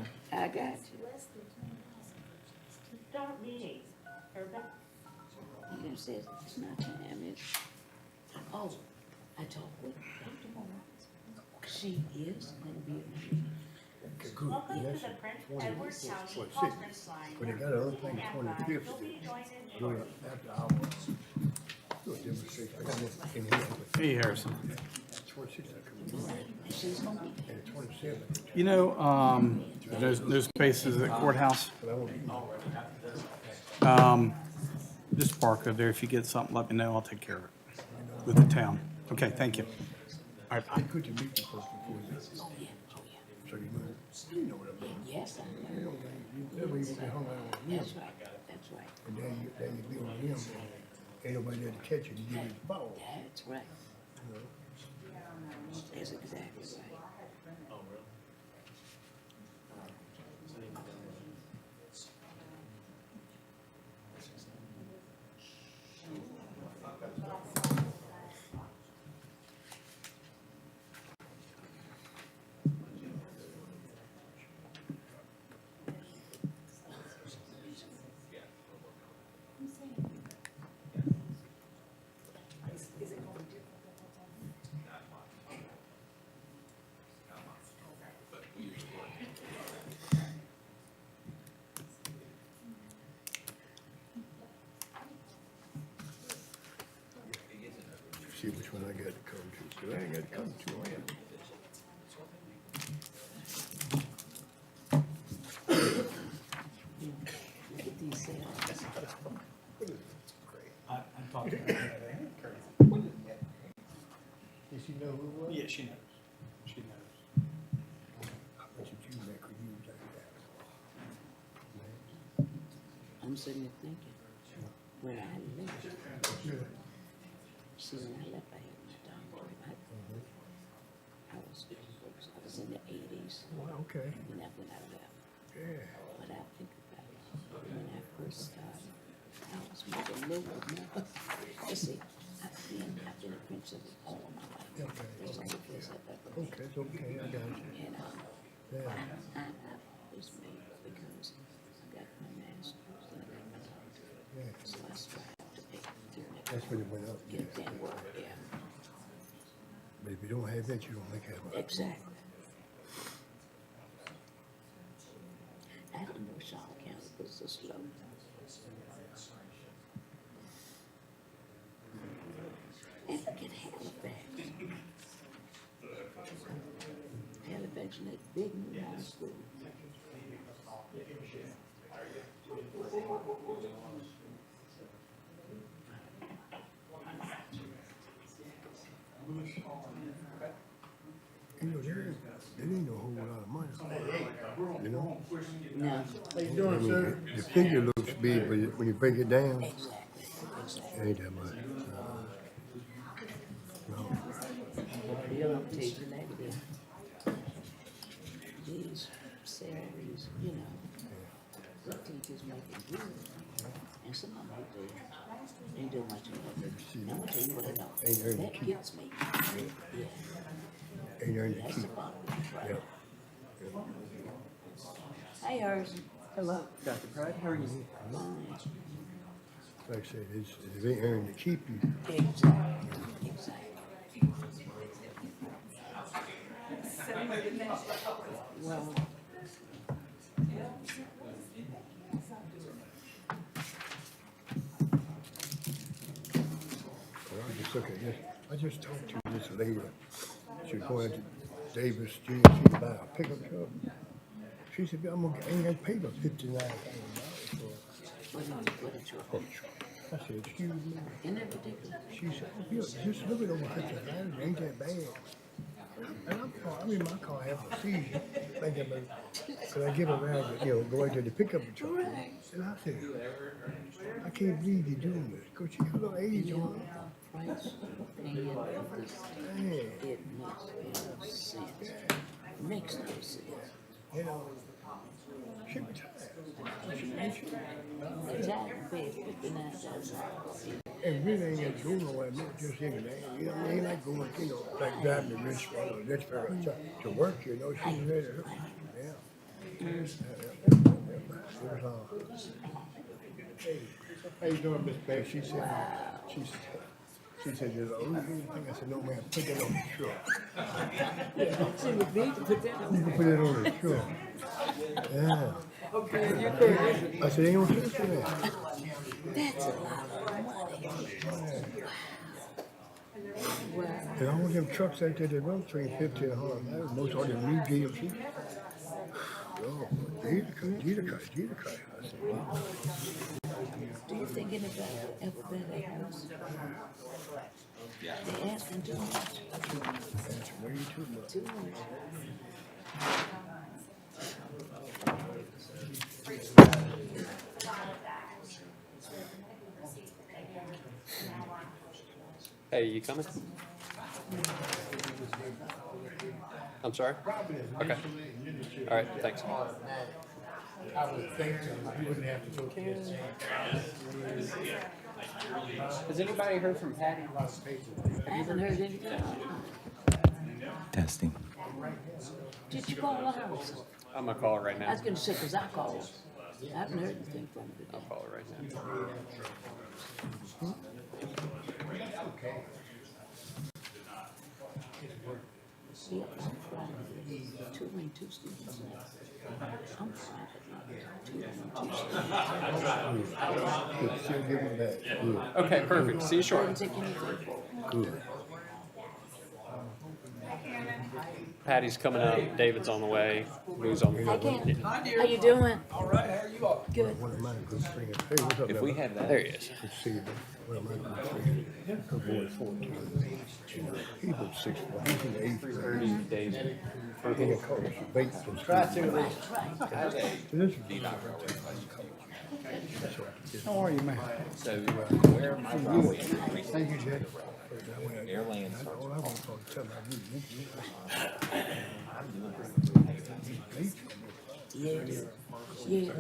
know. I got you. Start meeting. You can say it's not time, it's, oh, I talked with Dr. Moore. She is gonna be at my meeting. Okay, good. Welcome to Yes, the Prince 20, Edward County what, Conference Line. but they got another thing, Stand by. 25th. You'll be joined in Do shortly. it after hours. Do a demonstration. I got this in here. Hey, Harrison. 26, I come She's gonna be there. and 27. You know, those spaces at courthouse, But I won't be. just park over there. If you get something, let me know. I'll take care of it with the town. Okay, thank you. All right, bye. It's good to meet you first before you. Oh, yeah, oh, yeah. So you know what I mean. Yes, I You know. know, you never even get hung out on them. That's right, that's right. And then you be on them. Ain't nobody there to catch you. You give you the ball. That's right. You know? That's exactly right. See which one I got to come to. Cause I ain't got to come to them. Look at these cells. I'm talking. Does she know who it was? Yeah, she knows. She knows. That's what you make her use like that. I'm sitting there thinking, where I live. Yeah. See, when I left, I had my doctorate. I was in the 80s Well, okay. when I left. Yeah. But I think about it, when I first started, I was making little more. You see, I've been a principal all my life. Okay. That's all the place I've ever been. Okay, it's okay. I got you. And Yeah. I've always made it because I got my master's and I got my doctorate. Yeah. So I strive to make it. That's when it went up. Yeah. Get that work, yeah. But if you don't have that, you don't make that much. Exactly. I didn't know Shaw County was so slow. And look at Halifax. Halifax in that big new high school. You know, they ain't no whole lot of money. You know? No, How you doing, sir? The figure looks big, but when you break it down, exactly, exactly. it ain't that much. No. They'll take you like this. These salaries, you know, the teachers make it good. And some of them ain't do much of it. Now, I'll tell you what I know. Ain't earned That the keep. gets me. Yeah, Ain't earned the that's keep. the bottom, right? Yep. Hey, Harrison. Hello, Dr. Pratt. How are you? Fine. Like I said, if they earned to keep you, Exactly, exactly. Well, well, I just look at this. I just talked to this lady. She was going to Davis Street. She buy a pickup truck. She said, I ain't got to pay but $59,000 for what did you a truck. I said, excuse me. Isn't that ridiculous? She said, yeah, just look at over 50,000. Ain't that bad. And I'm in my car having a seizure. Thinking about, could I get around to, going to the pickup truck? Right. And I said, I can't believe you're doing this. Because she got a little age You on know, her. the price of paying for this, Man, it makes no sense. Makes no sense. you know, she retired. The job pays $59,000. And really ain't got to go nowhere, not just anywhere. You know, it ain't like going, like driving to Richmond or Richmond to work, She's ready to, yeah. How you doing, Miss Beck? She said, she said, you're the only thing. I said, no, man, put that on the truck. She would be to put that on. You can put it on the truck. Yeah. Okay, you could. I said, ain't no sense in that. That's a lot of money. Wow. And all them trucks out there, they run between 50 and 100. Most of them new GMC. Oh, Jesus Christ. I said, wow. Do you think anybody will ever buy that house? They asking too much. That's way too much. Too much. Hey, you coming? I'm sorry? Okay. All right, thanks. I would think you wouldn't have to go to Has anybody heard from Patty? I haven't heard anything. Testing. Did you call the house? I'm gonna call her right I now. was gonna say, cause I called. I haven't heard anything from her. I'll call her right now. Yeah, I'm fine. Two students left. I'm fine, but not two. She'll give it back. Good. Okay, perfect. See you Didn't shortly. take anything for it. Good. Patty's coming up. David's on the way. Who's on the Hi, way? Ken. How you doing? All right, how are you all? Good. One of my good friends. Hey, what's up, If we have that. There he is. Good to see you. One of my good friends. Her boy is 14. He's about 6. He's in the 8th grade. David. He in college. Bates and Right, right. This is How are you, man? So where am I from? Thank you, Jay. Airland. All I want to tell my Yes. Yeah.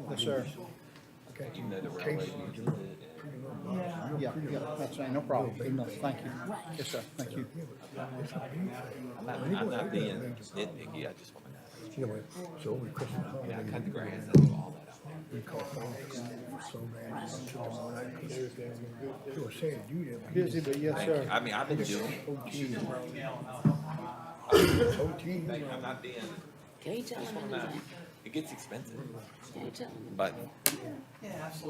Yes, sir. You know the railway. Yeah, that's right, no problem. No, thank you. Yes, sir, thank you. I'm not being nitpicky, I just want to know. You know what? So we Christmas I mean, I holiday, cut the grass, I do all that. we call phone so bad. You were saying you did. Busy, but yes, Thank you. sir. I mean, I've been doing it. OT. I'm not being, Can you tell him anything? it gets expensive, Can you tell him? but Like I said,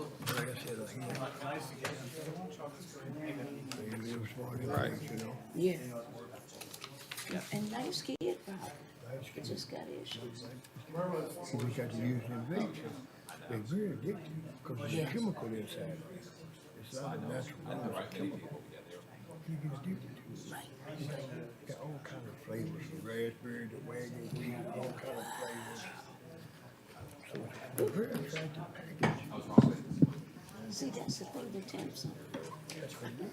right, you know. Yeah. And nice kid, probably. He just got issues. See, we got to use them vapes. They're very addictive because there's a chemical inside. It's not a natural chemical. You get addicted to it. Right. Got all kind of flavors, the raspberry, the wagon wheel, all kind of flavors. So it's a very attractive package. See, that's the thing that tempts him. That's what it is.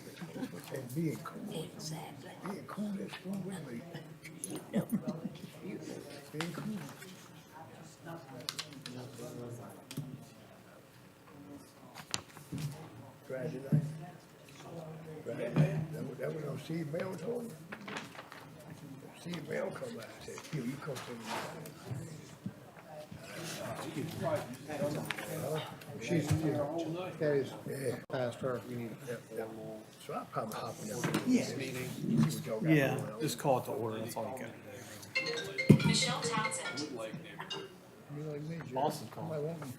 And being cool. Exactly. Being cool, that's cool with me. You know. You know. Being cool. Friday night. Friday night. That was on Steve Bell told me. Steve Bell come out and said, "Here, you come to me." She's, Patty's Yeah. past her. So I probably hop in that meeting. See what y'all got Yeah, going on. just call it to order, that's all you got. Michelle Townsend. You like me, Jay? Awesome call. Somebody want me?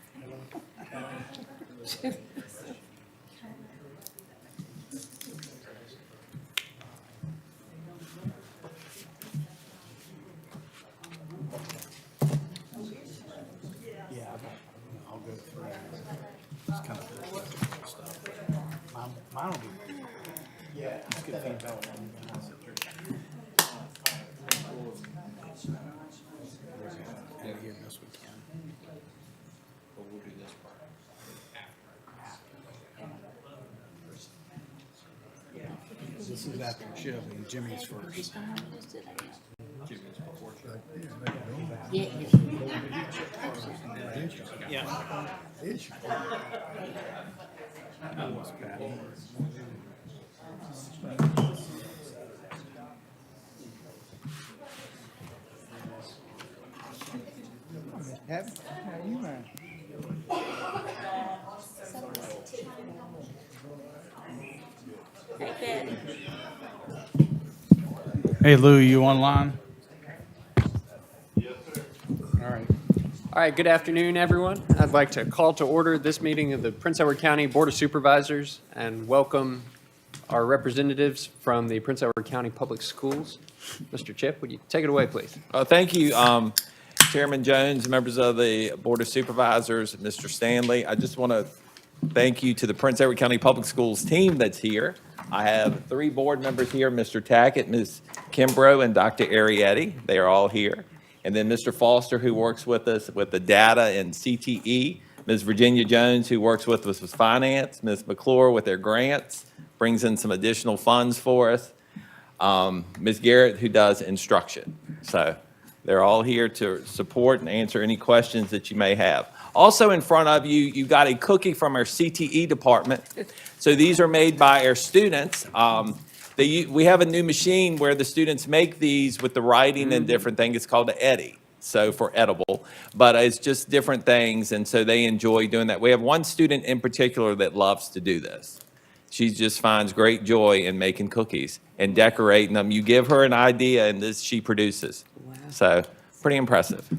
Yeah, I'll go through just kind of stuff. Mine will be, yeah, just get feedback on you guys. Yeah, here this weekend. but we'll do this part. This is after Chip and Jimmy's first. Just don't want this today. Jimmy's before. Yeah, yeah. Yeah. It's How you man? Hey, Patty. Hey, Lou, you online? All right. All right, good afternoon, everyone. I'd like to call to order this meeting of the Prince Edward County Board of Supervisors and welcome our representatives from the Prince Edward County Public Schools. Mr. Chip, would you take it away, please? Thank you, Chairman Jones, members of the Board of Supervisors, Mr. Stanley. I just want to thank you to the Prince Edward County Public Schools team that's here. I have 3 board members here, Mr. Tackett, Ms. Kimbrough, and Dr. Arietti. They are all here. And then Mr. Foster, who works with us with the data and CTE, Ms. Virginia Jones, who works with us with finance, Ms. McClure with their grants, brings in some additional funds for us, Ms. Garrett, who does instruction. So they're all here to support and answer any questions that you may have. Also in front of you, you got a cookie from our CTE department. So these are made by our students. We have a new machine where the students make these with the writing and different things. It's called the Eddy, so for edible, but it's just different things, and so they enjoy doing that. We have one student in particular that loves to do this. She just finds great joy in making cookies and decorating them. You give her an idea, and this she produces. Wow. So pretty impressive.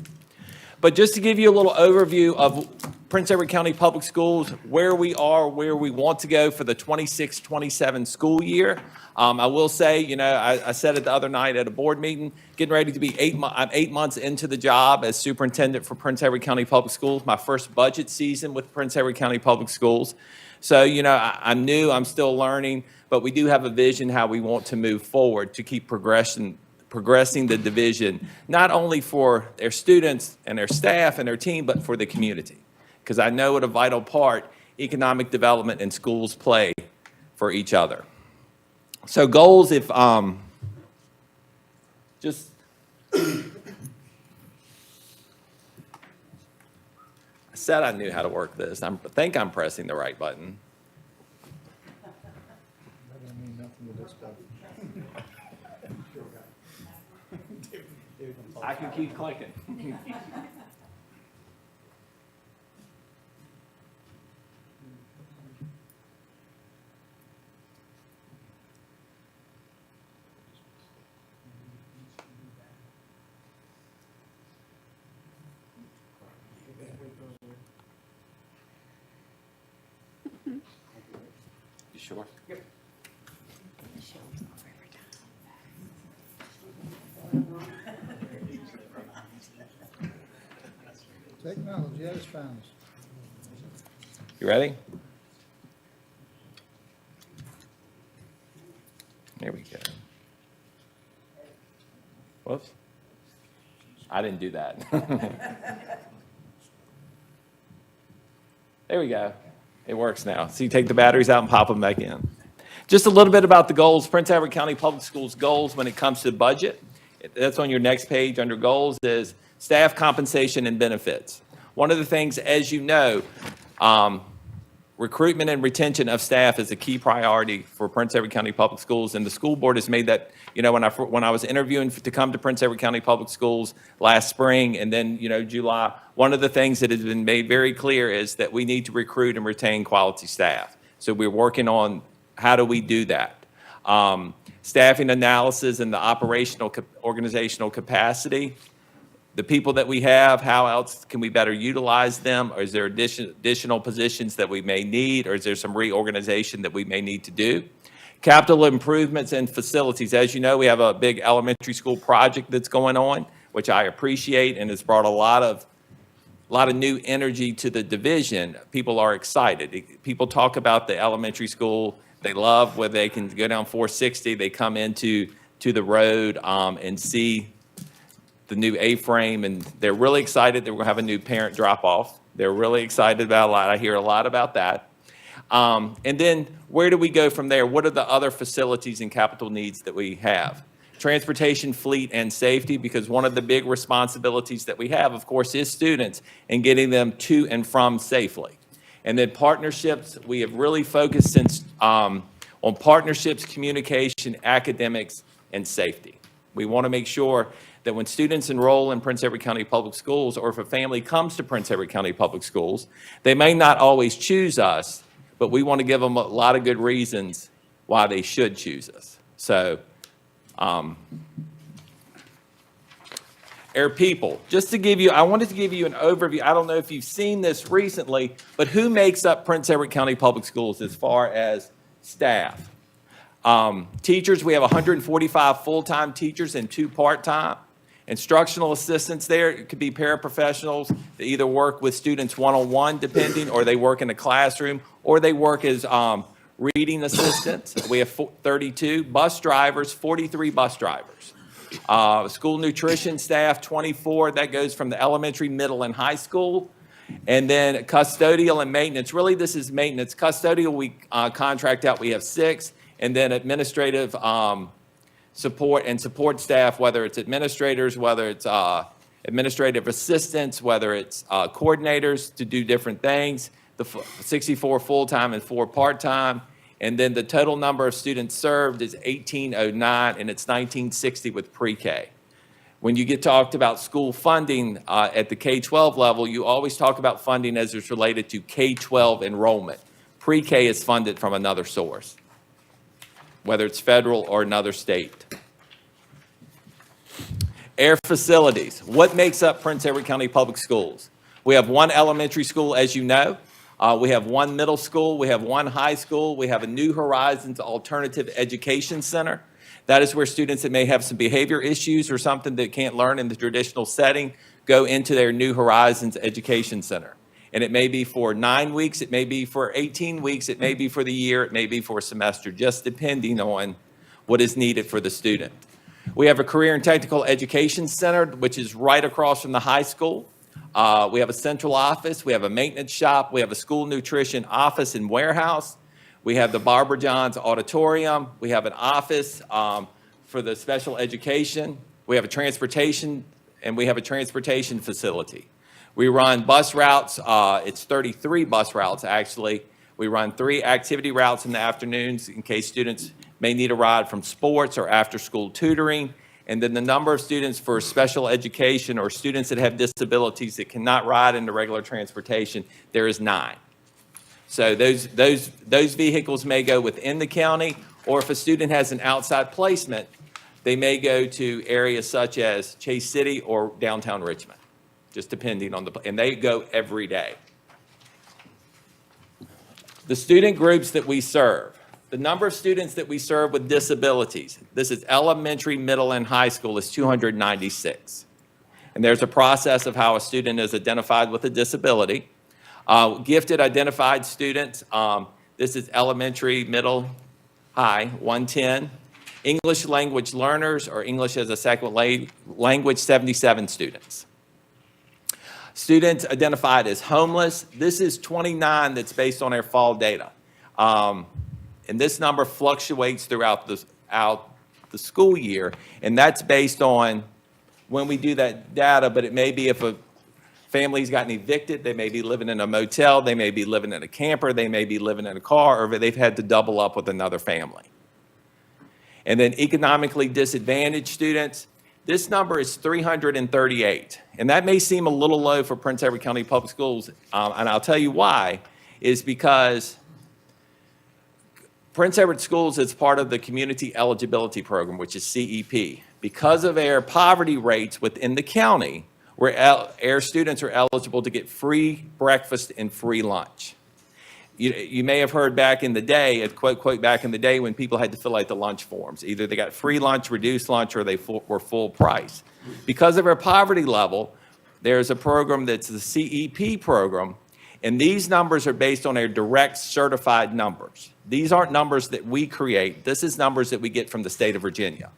But just to give you a little overview of Prince Edward County Public Schools, where we are, where we want to go for the 26-27 school year. I will say, you know, I said it the other night at a board meeting, getting ready to be 8 months into the job as superintendent for Prince Edward County Public Schools, my first budget season with Prince Edward County Public Schools. So, you know, I'm new, I'm still learning, but we do have a vision how we want to move forward to keep progressing the division, not only for their students and their staff and their team, but for the community. Because I know what a vital part economic development and schools play for each other. So goals, if just I said I knew how to work this. I think I'm pressing the right button. That don't mean nothing to this stuff. I can keep clicking. You sure? Technology at its finest. You ready? There we go. Whoops. I didn't do that. There we go. It works now. So you take the batteries out and pop them back in. Just a little bit about the goals. Prince Edward County Public Schools goals when it comes to budget. That's on your next page under goals is staff compensation and benefits. One of the things, as you know, recruitment and retention of staff is a key priority for Prince Edward County Public Schools, and the school board has made that, you know, when I was interviewing to come to Prince Edward County Public Schools last spring and then, you know, July, one of the things that has been made very clear is that we need to recruit and retain quality staff. So we're working on how do we do that. Staffing analysis and the organizational capacity. The people that we have, how else can we better utilize them? Or is there additional positions that we may need? Or is there some reorganization that we may need to do? Capital improvements and facilities. As you know, we have a big elementary school project that's going on, which I appreciate, and it's brought a lot of new energy to the division. People are excited. People talk about the elementary school. They love where they can go down 460. They come into the road and see the new A-frame, and they're really excited that we're going to have a new parent drop-off. They're really excited about a lot. I hear a lot about that. And then where do we go from there? What are the other facilities and capital needs that we have? transportation, fleet, and safety, because one of the big responsibilities that we have, of course, is students and getting them to and from safely. And then partnerships, we have really focused since on partnerships, communication, academics, and safety. We want to make sure that when students enroll in Prince Edward County Public Schools, or if a family comes to Prince Edward County Public Schools, they may not always choose us, but we want to give them a lot of good reasons why they should choose us. So, our people, just to give you, I wanted to give you an overview. I don't know if you've seen this recently, but who makes up Prince Edward County Public Schools as far as staff? Teachers, we have 145 full-time teachers and 2 part-time. Instructional assistants there, it could be paraprofessionals that either work with students one-on-one, depending, or they work in a classroom, or they work as reading assistants. We have 32. Bus drivers, 43 bus drivers. School nutrition staff, 24. That goes from the elementary, middle, and high school. And then custodial and maintenance. Really, this is maintenance. Custodial, we contract out, we have 6. And then administrative support and support staff, whether it's administrators, whether it's administrative assistants, whether it's coordinators to do different things, the 64 full-time and 4 part-time. And then the total number of students served is 1,809, and it's 1960 with pre-K. When you get talked about school funding at the K-12 level, you always talk about funding as it's related to K-12 enrollment. Pre-K is funded from another source, whether it's federal or another state. Air facilities. What makes up Prince Edward County Public Schools? We have 1 elementary school, as you know. We have 1 middle school. We have 1 high school. We have a New Horizons Alternative Education Center. That is where students that may have some behavior issues or something that can't learn in the traditional setting go into their New Horizons Education Center. And it may be for 9 weeks, it may be for 18 weeks, it may be for the year, it may be for a semester, just depending on what is needed for the student. We have a Career and Technical Education Center, which is right across from the high school. We have a central office, we have a maintenance shop, we have a school nutrition office and warehouse. We have the Barbara Johns Auditorium, we have an office for the special education. We have a transportation, and we have a transportation facility. We run bus routes. It's 33 bus routes, actually. We run 3 activity routes in the afternoons in case students may need a ride from sports or after-school tutoring. And then the number of students for special education or students that have disabilities that cannot ride in the regular transportation, there is 9. So those vehicles may go within the county, or if a student has an outside placement, they may go to areas such as Chase City or downtown Richmond, just depending on and they go every day. The student groups that we serve, the number of students that we serve with disabilities, this is elementary, middle, and high school, is 296. And there's a process of how a student is identified with a disability. Gifted identified students, this is elementary, middle, high, 110. English language learners or English as a second language, 77 students. Students identified as homeless, this is 29 that's based on our fall data. And this number fluctuates throughout the school year, and that's based on when we do that data, but it may be if a family's gotten evicted, they may be living in a motel, they may be living in a camper, they may be living in a car, or they've had to double up with another family. And then economically disadvantaged students, this number is 338. And that may seem a little low for Prince Edward County Public Schools, and I'll tell you why, is because Prince Edward Schools is part of the Community Eligibility Program, which is CEP. Because of our poverty rates within the county, where our students are eligible to get free breakfast and free lunch. You may have heard back in the day, quote, back in the day when people had to fill out the lunch forms. Either they got free lunch, reduced lunch, or they were full price. Because of our poverty level, there's a program that's the CEP program, and these numbers are based on our direct certified numbers. These aren't numbers that we create. This is numbers that we get from the state of Virginia.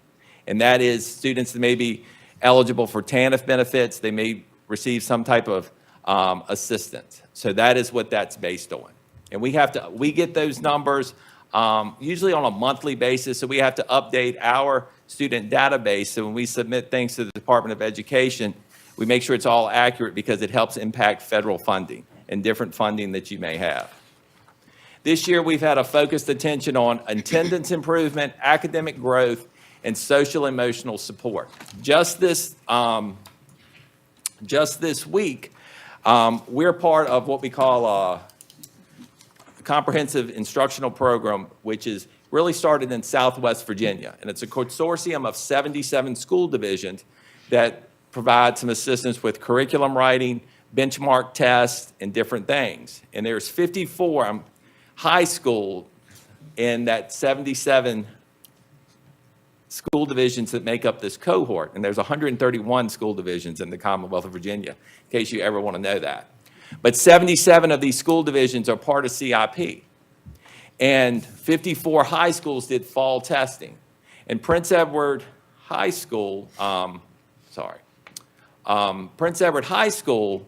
And that is students that may be eligible for TANF benefits. They may receive some type of assistance. So that is what that's based on. And we get those numbers usually on a monthly basis, so we have to update our student database. So when we submit things to the Department of Education, we make sure it's all accurate because it helps impact federal funding and different funding that you may have. This year, we've had a focused attention on attendance improvement, academic growth, and social emotional support. Just this week, we're part of what we call a comprehensive instructional program, which is really started in Southwest Virginia. And it's a consortium of 77 school divisions that provide some assistance with curriculum writing, benchmark tests, and different things. And there's 54 high school in that 77 school divisions that make up this cohort. And there's 131 school divisions in the Commonwealth of Virginia, in case you ever want to know that. But 77 of these school divisions are part of CIP. And 54 high schools did fall testing. And Prince Edward High School, Prince Edward High School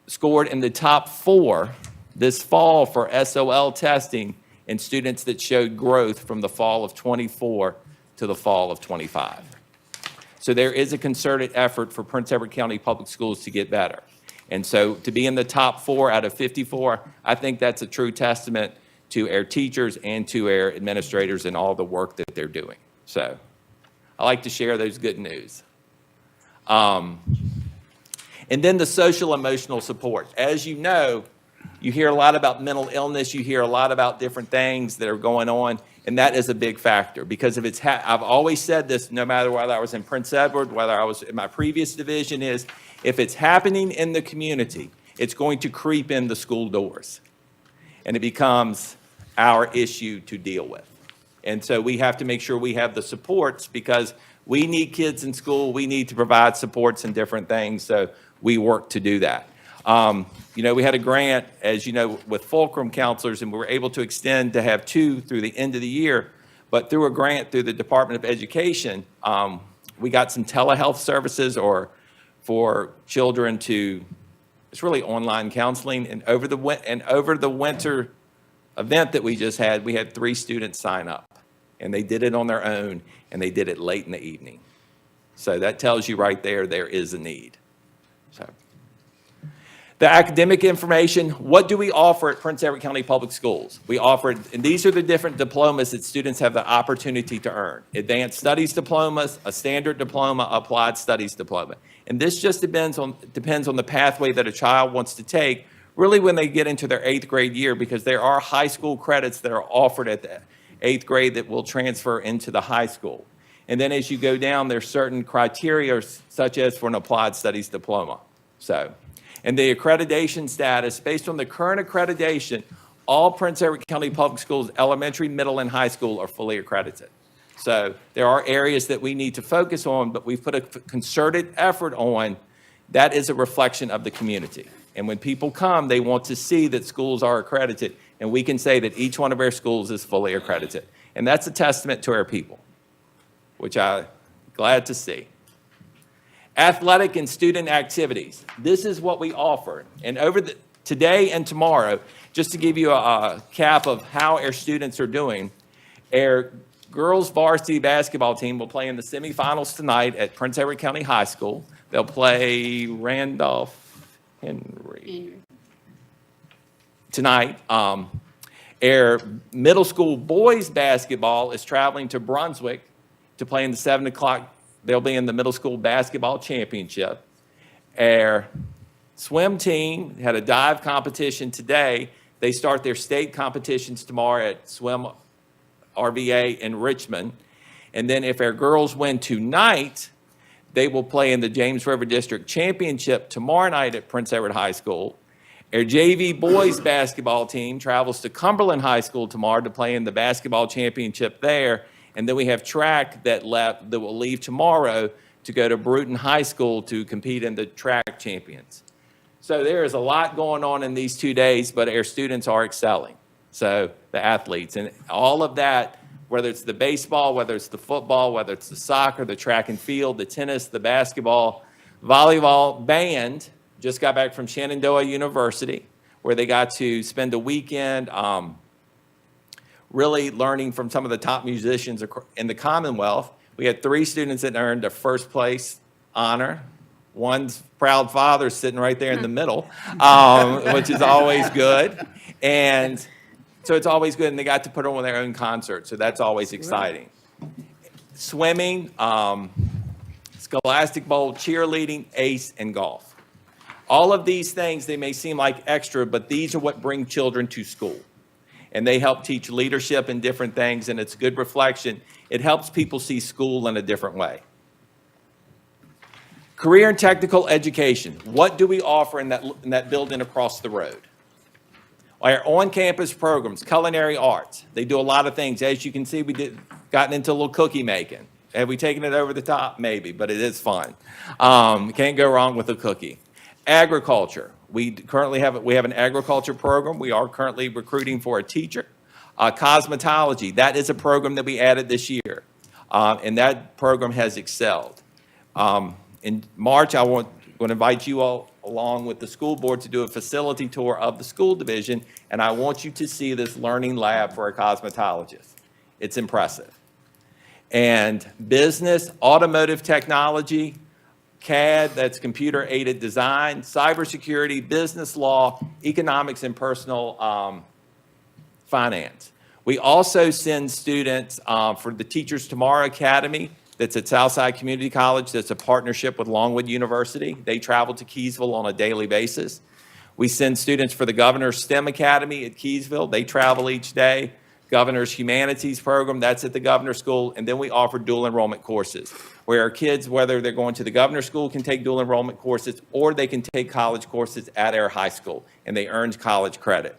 scored in the top 4 this fall for SOL testing in students that showed growth from the fall of 24 to the fall of 25. So there is a concerted effort for Prince Edward County Public Schools to get better. And so to be in the top 4 out of 54, I think that's a true testament to our teachers and to our administrators and all the work that they're doing. So I like to share those good news. And then the social emotional support. As you know, you hear a lot about mental illness. You hear a lot about different things that are going on, and that is a big factor because if it's I've always said this, no matter whether I was in Prince Edward, whether I was in my previous division, is if it's happening in the community, it's going to creep in the school doors, and it becomes our issue to deal with. And so we have to make sure we have the supports because we need kids in school. We need to provide supports and different things, so we work to do that. You know, we had a grant, as you know, with Fulcrum counselors, and we were able to extend to have 2 through the end of the year. But through a grant through the Department of Education, we got some telehealth services or for children to, it's really online counseling. And over the winter event that we just had, we had 3 students sign up. And they did it on their own, and they did it late in the evening. So that tells you right there is a need. So. The academic information, what do we offer at Prince Edward County Public Schools? We offer, and these are the different diplomas that students have the opportunity to earn. Advanced Studies diplomas, a standard diploma, applied studies diploma. And this just depends on the pathway that a child wants to take, really when they get into their 8th grade year, because there are high school credits that are offered at the 8th grade that will transfer into the high school. And then as you go down, there's certain criteria, such as for an applied studies diploma. So. And the accreditation status, based on the current accreditation, all Prince Edward County Public Schools, elementary, middle, and high school are fully accredited. So there are areas that we need to focus on, but we've put a concerted effort on. That is a reflection of the community. And when people come, they want to see that schools are accredited, and we can say that each one of our schools is fully accredited. And that's a testament to our people, which I'm glad to see. Athletic and student activities. This is what we offer. And today and tomorrow, just to give you a cap of how our students are doing, our girls varsity basketball team will play in the semifinals tonight at Prince Edward County High School. They'll play Randolph Henry tonight. Our middle school boys basketball is traveling to Brunswick to play in the 7 o'clock. They'll be in the middle school basketball championship. Our swim team had a dive competition today. They start their state competitions tomorrow at Swim RVA in Richmond. And then if our girls win tonight, they will play in the James River District Championship tomorrow night at Prince Edward High School. Our JV boys basketball team travels to Cumberland High School tomorrow to play in the basketball championship there. And then we have track that will leave tomorrow to go to Bruton High School to compete in the track champions. So there is a lot going on in these 2 days, but our students are excelling. So the athletes and all of that, whether it's the baseball, whether it's the football, whether it's the soccer, the track and field, the tennis, the basketball, volleyball, band, just got back from Shenandoah University, where they got to spend a weekend really learning from some of the top musicians in the Commonwealth. We had 3 students that earned a first place honor. One's proud father sitting right there in the middle, which is always good. And so it's always good, and they got to put on their own concert, so that's always exciting. Swimming, Scholastic Bowl, cheerleading, ACE, and golf. All of these things, they may seem like extra, but these are what bring children to school. And they help teach leadership and different things, and it's good reflection. It helps people see school in a different way. Career and technical education. What do we offer in that building across the road? Our on-campus programs, culinary arts. They do a lot of things. As you can see, gotten into a little cookie making. Have we taken it over the top? Maybe, but it is fun. Can't go wrong with a cookie. Agriculture. We currently have an agriculture program. We are currently recruiting for a teacher. Cosmetology. That is a program that we added this year, and that program has excelled. In March, I want to invite you all along with the school board to do a facility tour of the school division, and I want you to see this learning lab for a cosmetologist. It's impressive. And business, automotive technology, CAD, that's computer-aided design, cybersecurity, business law, economics, and personal finance. We also send students for the Teachers Tomorrow Academy. That's at Southside Community College. That's a partnership with Longwood University. They travel to Keysville on a daily basis. We send students for the Governor's STEM Academy at Keysville. They travel each day. Governor's Humanities Program, that's at the Governor's School. And then we offer dual enrollment courses, where our kids, whether they're going to the Governor's School, can take dual enrollment courses, or they can take college courses at our high school, and they earn college credit.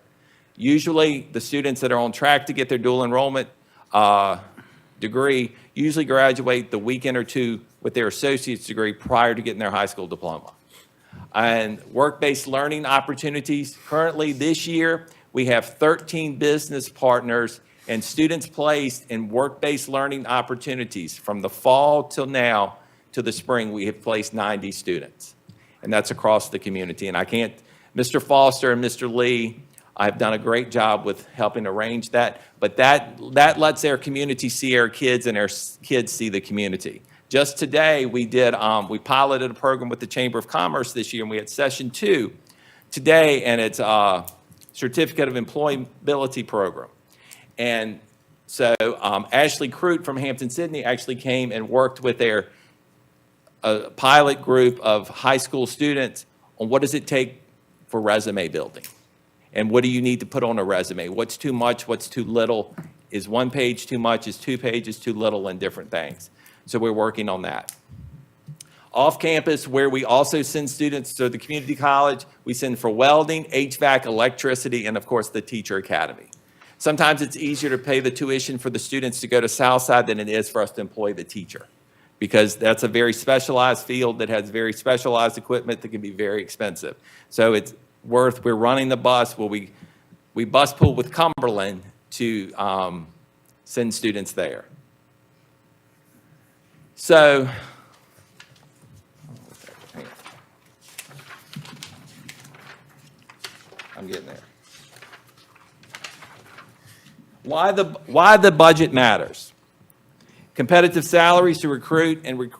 Usually, the students that are on track to get their dual enrollment degree usually graduate the weekend or two with their associate's degree prior to getting their high school diploma. And work-based learning opportunities. Currently this year, we have 13 business partners and students placed in work-based learning opportunities. From the fall till now to the spring, we have placed 90 students. And that's across the community. And Mr. Foster and Mr. Lee, I've done a great job with helping arrange that, but that lets our community see our kids and our kids see the community. Just today, we piloted a program with the Chamber of Commerce this year, and we had session 2 today, and it's a Certificate of Employability program. And so Ashley Crute from Hampton-Sydney actually came and worked with a pilot group of high school students on what does it take for resume building. And what do you need to put on a resume? What's too much? What's too little? Is 1 page too much? Is 2 pages too little? And different things. So we're working on that. Off campus, where we also send students to the community college, we send for welding, HVAC, electricity, and of course the teacher academy. Sometimes it's easier to pay the tuition for the students to go to Southside than it is for us to employ the teacher, because that's a very specialized field that has very specialized equipment that can be very expensive. So we're running the bus where we bus pool with Cumberland to send students there. So, I'm getting there. Why the budget matters. Competitive salaries to recruit and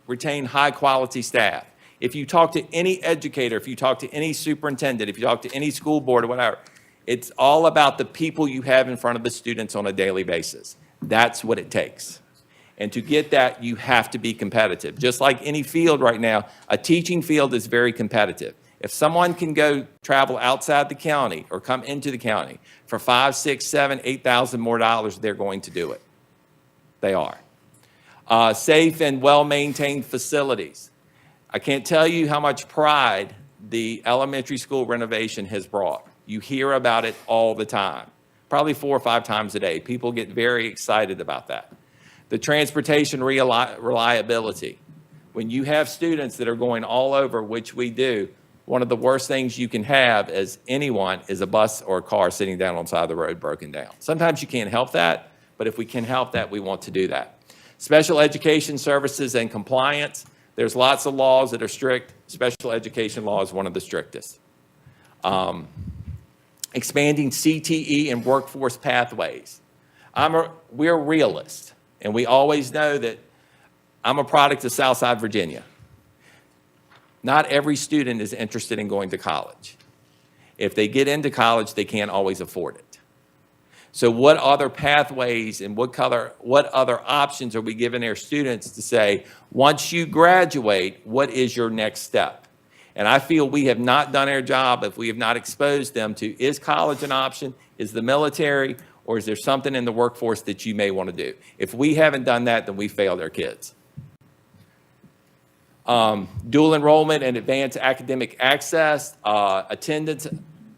retain high-quality staff. If you talk to any educator, if you talk to any superintendent, if you talk to any school board or whatever, it's all about the people you have in front of the students on a daily basis. That's what it takes. And to get that, you have to be competitive. Just like any field right now, a teaching field is very competitive. If someone can go travel outside the county or come into the county for $5,000, $6,000, $7,000, $8,000 more dollars, they're going to do it. They are. Safe and well-maintained facilities. I can't tell you how much pride the elementary school renovation has brought. You hear about it all the time, probably 4 or 5 times a day. People get very excited about that. The transportation reliability. When you have students that are going all over, which we do, one of the worst things you can have as anyone is a bus or a car sitting down on the side of the road broken down. Sometimes you can't help that, but if we can help that, we want to do that. Special education services and compliance. There's lots of laws that are strict. Special education law is one of the strictest. Expanding CTE and workforce pathways. we're realists, and we always know that I'm a product of Southside Virginia. Not every student is interested in going to college. If they get into college, they can't always afford it. So what other pathways and what other options are we giving our students to say, once you graduate, what is your next step? And I feel we have not done our job if we have not exposed them to, is college an option? Is the military? Or is there something in the workforce that you may want to do? If we haven't done that, then we failed our kids. Dual enrollment and advanced academic access, attendance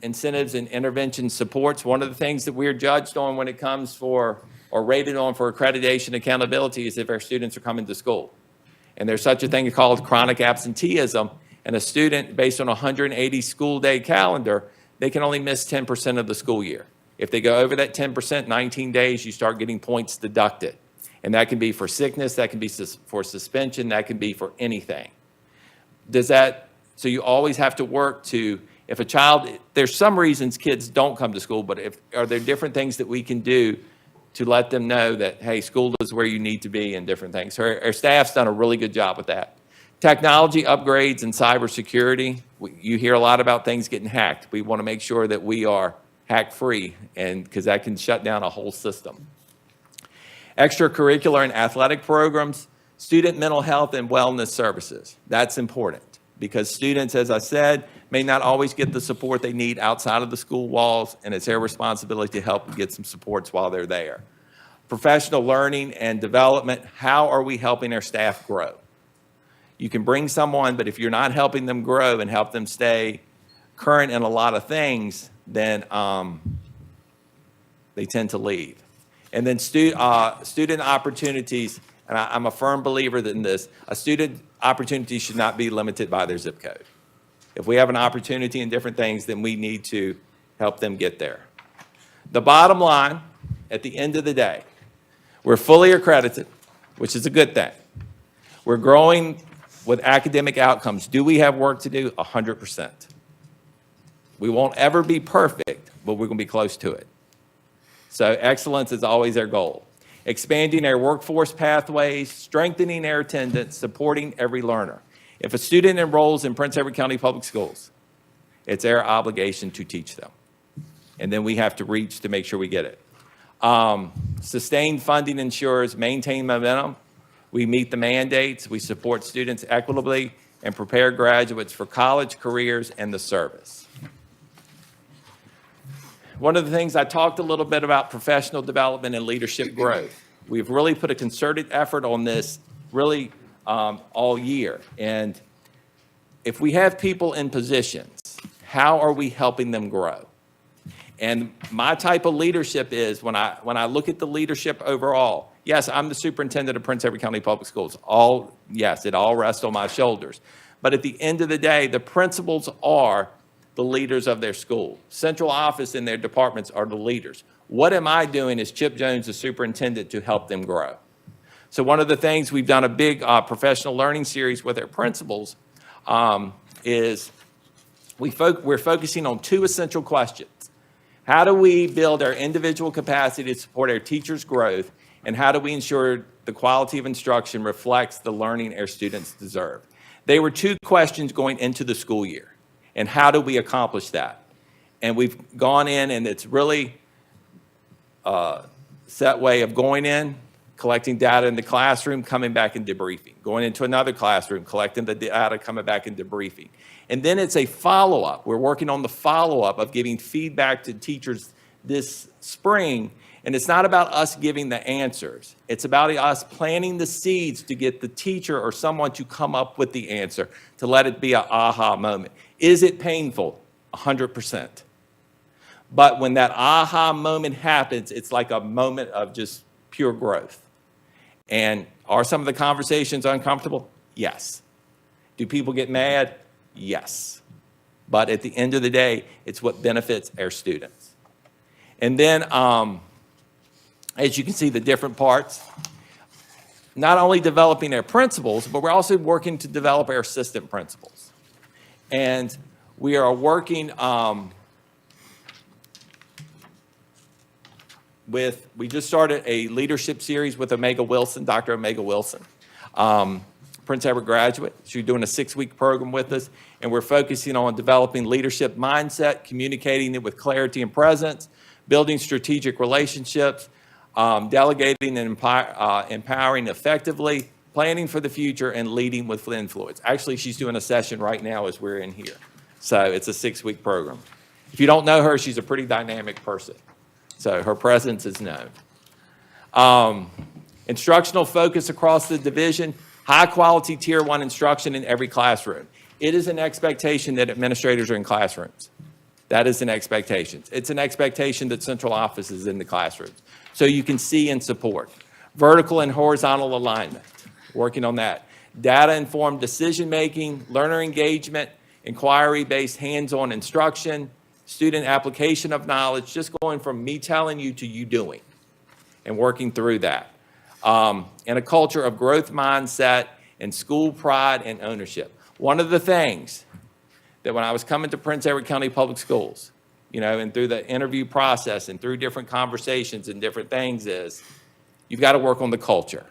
incentives and intervention supports. One of the things that we're judged on when it comes for, or rated on for accreditation accountability is if our students are coming to school. And there's such a thing called chronic absenteeism, and a student, based on a 180 school day calendar, they can only miss 10% of the school year. If they go over that 10%, 19 days, you start getting points deducted. And that can be for sickness, that can be for suspension, that can be for anything. So you always have to work to, if a child, there's some reasons kids don't come to school, but are there different things that we can do to let them know that, hey, school is where you need to be and different things. So our staff's done a really good job with that. Technology upgrades and cybersecurity. You hear a lot about things getting hacked. We want to make sure that we are hack-free, and because that can shut down a whole system. Extracurricular and athletic programs, student mental health and wellness services. That's important because students, as I said, may not always get the support they need outside of the school walls, and it's their responsibility to help them get some supports while they're there. Professional learning and development, how are we helping our staff grow? You can bring someone, but if you're not helping them grow and help them stay current in a lot of things, then they tend to leave. And then student opportunities, and I'm a firm believer in this, a student opportunity should not be limited by their zip code. If we have an opportunity in different things, then we need to help them get there. The bottom line, at the end of the day, we're fully accredited, which is a good thing. We're growing with academic outcomes. Do we have work to do? 100%. We won't ever be perfect, but we're going to be close to it. So excellence is always our goal. Expanding our workforce pathways, strengthening our attendance, supporting every learner. If a student enrolls in Prince Edward County Public Schools, it's our obligation to teach them. And then we have to reach to make sure we get it. Sustained funding ensures maintain momentum. We meet the mandates, we support students equitably, and prepare graduates for college, careers, and the service. One of the things I talked a little bit about professional development and leadership growth. We've really put a concerted effort on this really all year. And if we have people in positions, how are we helping them grow? And my type of leadership is when I look at the leadership overall, yes, I'm the superintendent of Prince Edward County Public Schools. Yes, it all rests on my shoulders. But at the end of the day, the principals are the leaders of their school. Central office and their departments are the leaders. What am I doing as Chip Jones, the superintendent, to help them grow? So one of the things, we've done a big professional learning series with our principals is we're focusing on two essential questions. How do we build our individual capacity to support our teachers' growth? And how do we ensure the quality of instruction reflects the learning our students deserve? They were two questions going into the school year. And how do we accomplish that? And we've gone in, and it's really a set way of going in, collecting data in the classroom, coming back and debriefing. Going into another classroom, collecting the data, coming back and debriefing. And then it's a follow-up. We're working on the follow-up of giving feedback to teachers this spring. And it's not about us giving the answers. It's about us planting the seeds to get the teacher or someone to come up with the answer, to let it be an aha moment. Is it painful? 100%. But when that aha moment happens, it's like a moment of just pure growth. And are some of the conversations uncomfortable? Yes. Do people get mad? Yes. But at the end of the day, it's what benefits our students. And then, as you can see, the different parts, not only developing our principals, but we're also working to develop our assistant principals. And we are working, we just started a leadership series with Omega Wilson, Dr. Omega Wilson. Prince Edward graduate. She's doing a 6-week program with us, and we're focusing on developing leadership mindset, communicating it with clarity and presence, building strategic relationships, delegating and empowering effectively, planning for the future, and leading with influence. Actually, she's doing a session right now as we're in here. So it's a 6-week program. If you don't know her, she's a pretty dynamic person. So her presence is known. Instructional focus across the division, high quality tier 1 instruction in every classroom. It is an expectation that administrators are in classrooms. That is an expectation. It's an expectation that central office is in the classrooms. So you can see and support. Vertical and horizontal alignment, working on that. Data-informed decision-making, learner engagement, inquiry-based hands-on instruction, student application of knowledge, just going from me telling you to you doing and working through that. And a culture of growth mindset and school pride and ownership. One of the things that when I was coming to Prince Edward County Public Schools, you know, and through the interview process and through different conversations and different things is, you've got to work on the culture.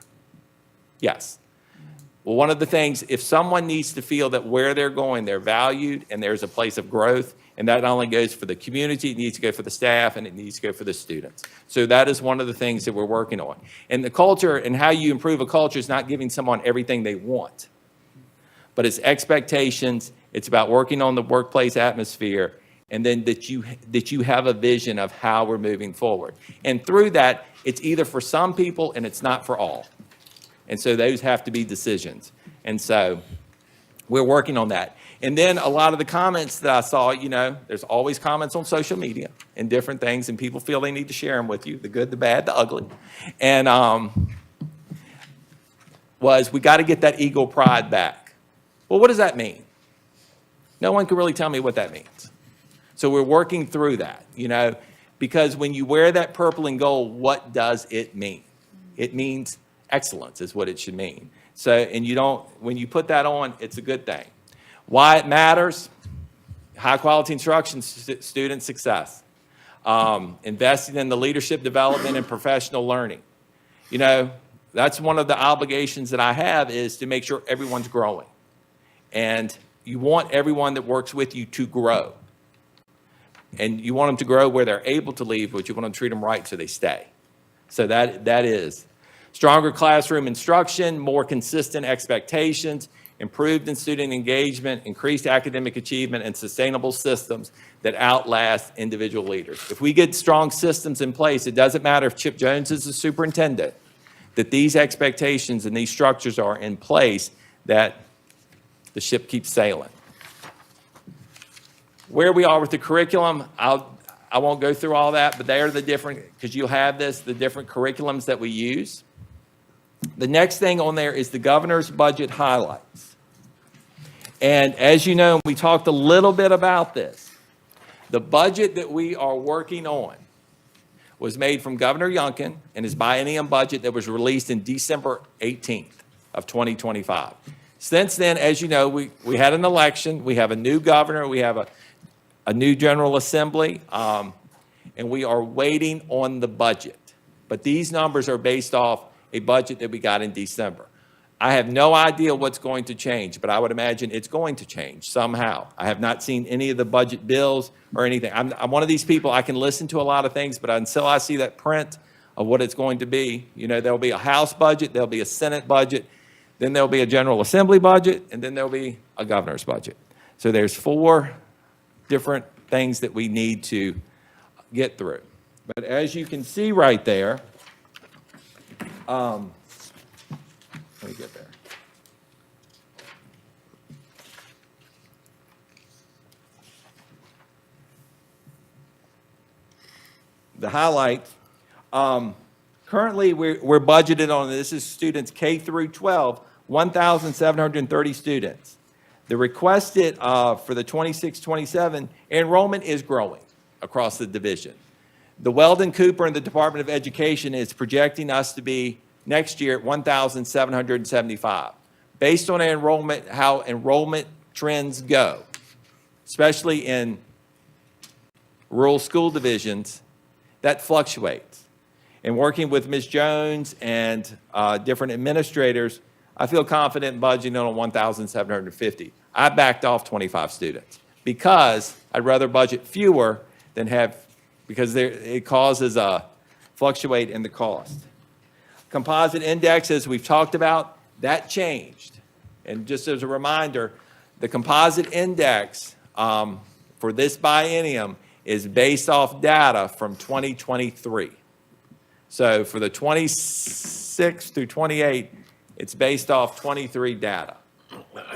Yes. Well, one of the things, if someone needs to feel that where they're going, they're valued and there's a place of growth, and that not only goes for the community, it needs to go for the staff, and it needs to go for the students. So that is one of the things that we're working on. And the culture and how you improve a culture is not giving someone everything they want, but it's expectations. It's about working on the workplace atmosphere, and then that you have a vision of how we're moving forward. And through that, it's either for some people and it's not for all. And so those have to be decisions. And so we're working on that. And then a lot of the comments that I saw, you know, there's always comments on social media and different things, and people feel they need to share them with you, the good, the bad, the ugly. And we got to get that ego pride back. Well, what does that mean? No one can really tell me what that means. So we're working through that, you know, because when you wear that purple and gold, what does it mean? It means excellence is what it should mean. So, and you don't, when you put that on, it's a good thing. Why it matters, high quality instruction, student success. Investing in the leadership development and professional learning. You know, that's one of the obligations that I have is to make sure everyone's growing. And you want everyone that works with you to grow. And you want them to grow where they're able to leave, but you want to treat them right so they stay. So that is stronger classroom instruction, more consistent expectations, improved in student engagement, increased academic achievement, and sustainable systems that outlast individual leaders. If we get strong systems in place, it doesn't matter if Chip Jones is the superintendent, that these expectations and these structures are in place, that the ship keeps sailing. Where we are with the curriculum, I won't go through all that, but they are the different, because you'll have this, the different curriculums that we use. The next thing on there is the governor's budget highlights. And as you know, we talked a little bit about this. The budget that we are working on was made from Governor Youngkin and his biennium budget that was released in December 18th of 2025. Since then, as you know, we had an election, we have a new governor, we have a new General Assembly, and we are waiting on the budget. But these numbers are based off a budget that we got in December. I have no idea what's going to change, but I would imagine it's going to change somehow. I have not seen any of the budget bills or anything. I'm one of these people, I can listen to a lot of things, but until I see that print of what it's going to be, you know, there'll be a House budget, there'll be a Senate budget, then there'll be a General Assembly budget, and then there'll be a governor's budget. So there's 4 different things that we need to get through. But as you can see right there, let me get there. The highlight, currently we're budgeted on, this is students K through 12, 1,730 students. The requested for the 26-27 enrollment is growing across the division. The Weldon Cooper and the Department of Education is projecting us to be next year at 1,775. Based on enrollment, how enrollment trends go, especially in rural school divisions, that fluctuates. And working with Ms. Jones and different administrators, I feel confident in budgeting on 1,750. I backed off 25 students because I'd rather budget fewer than have, because it causes a fluctuate in the cost. Composite index, as we've talked about, that changed. And just as a reminder, the composite index for this biennium is based off data from 2023. So for the 26 through 28, it's based off 23 data.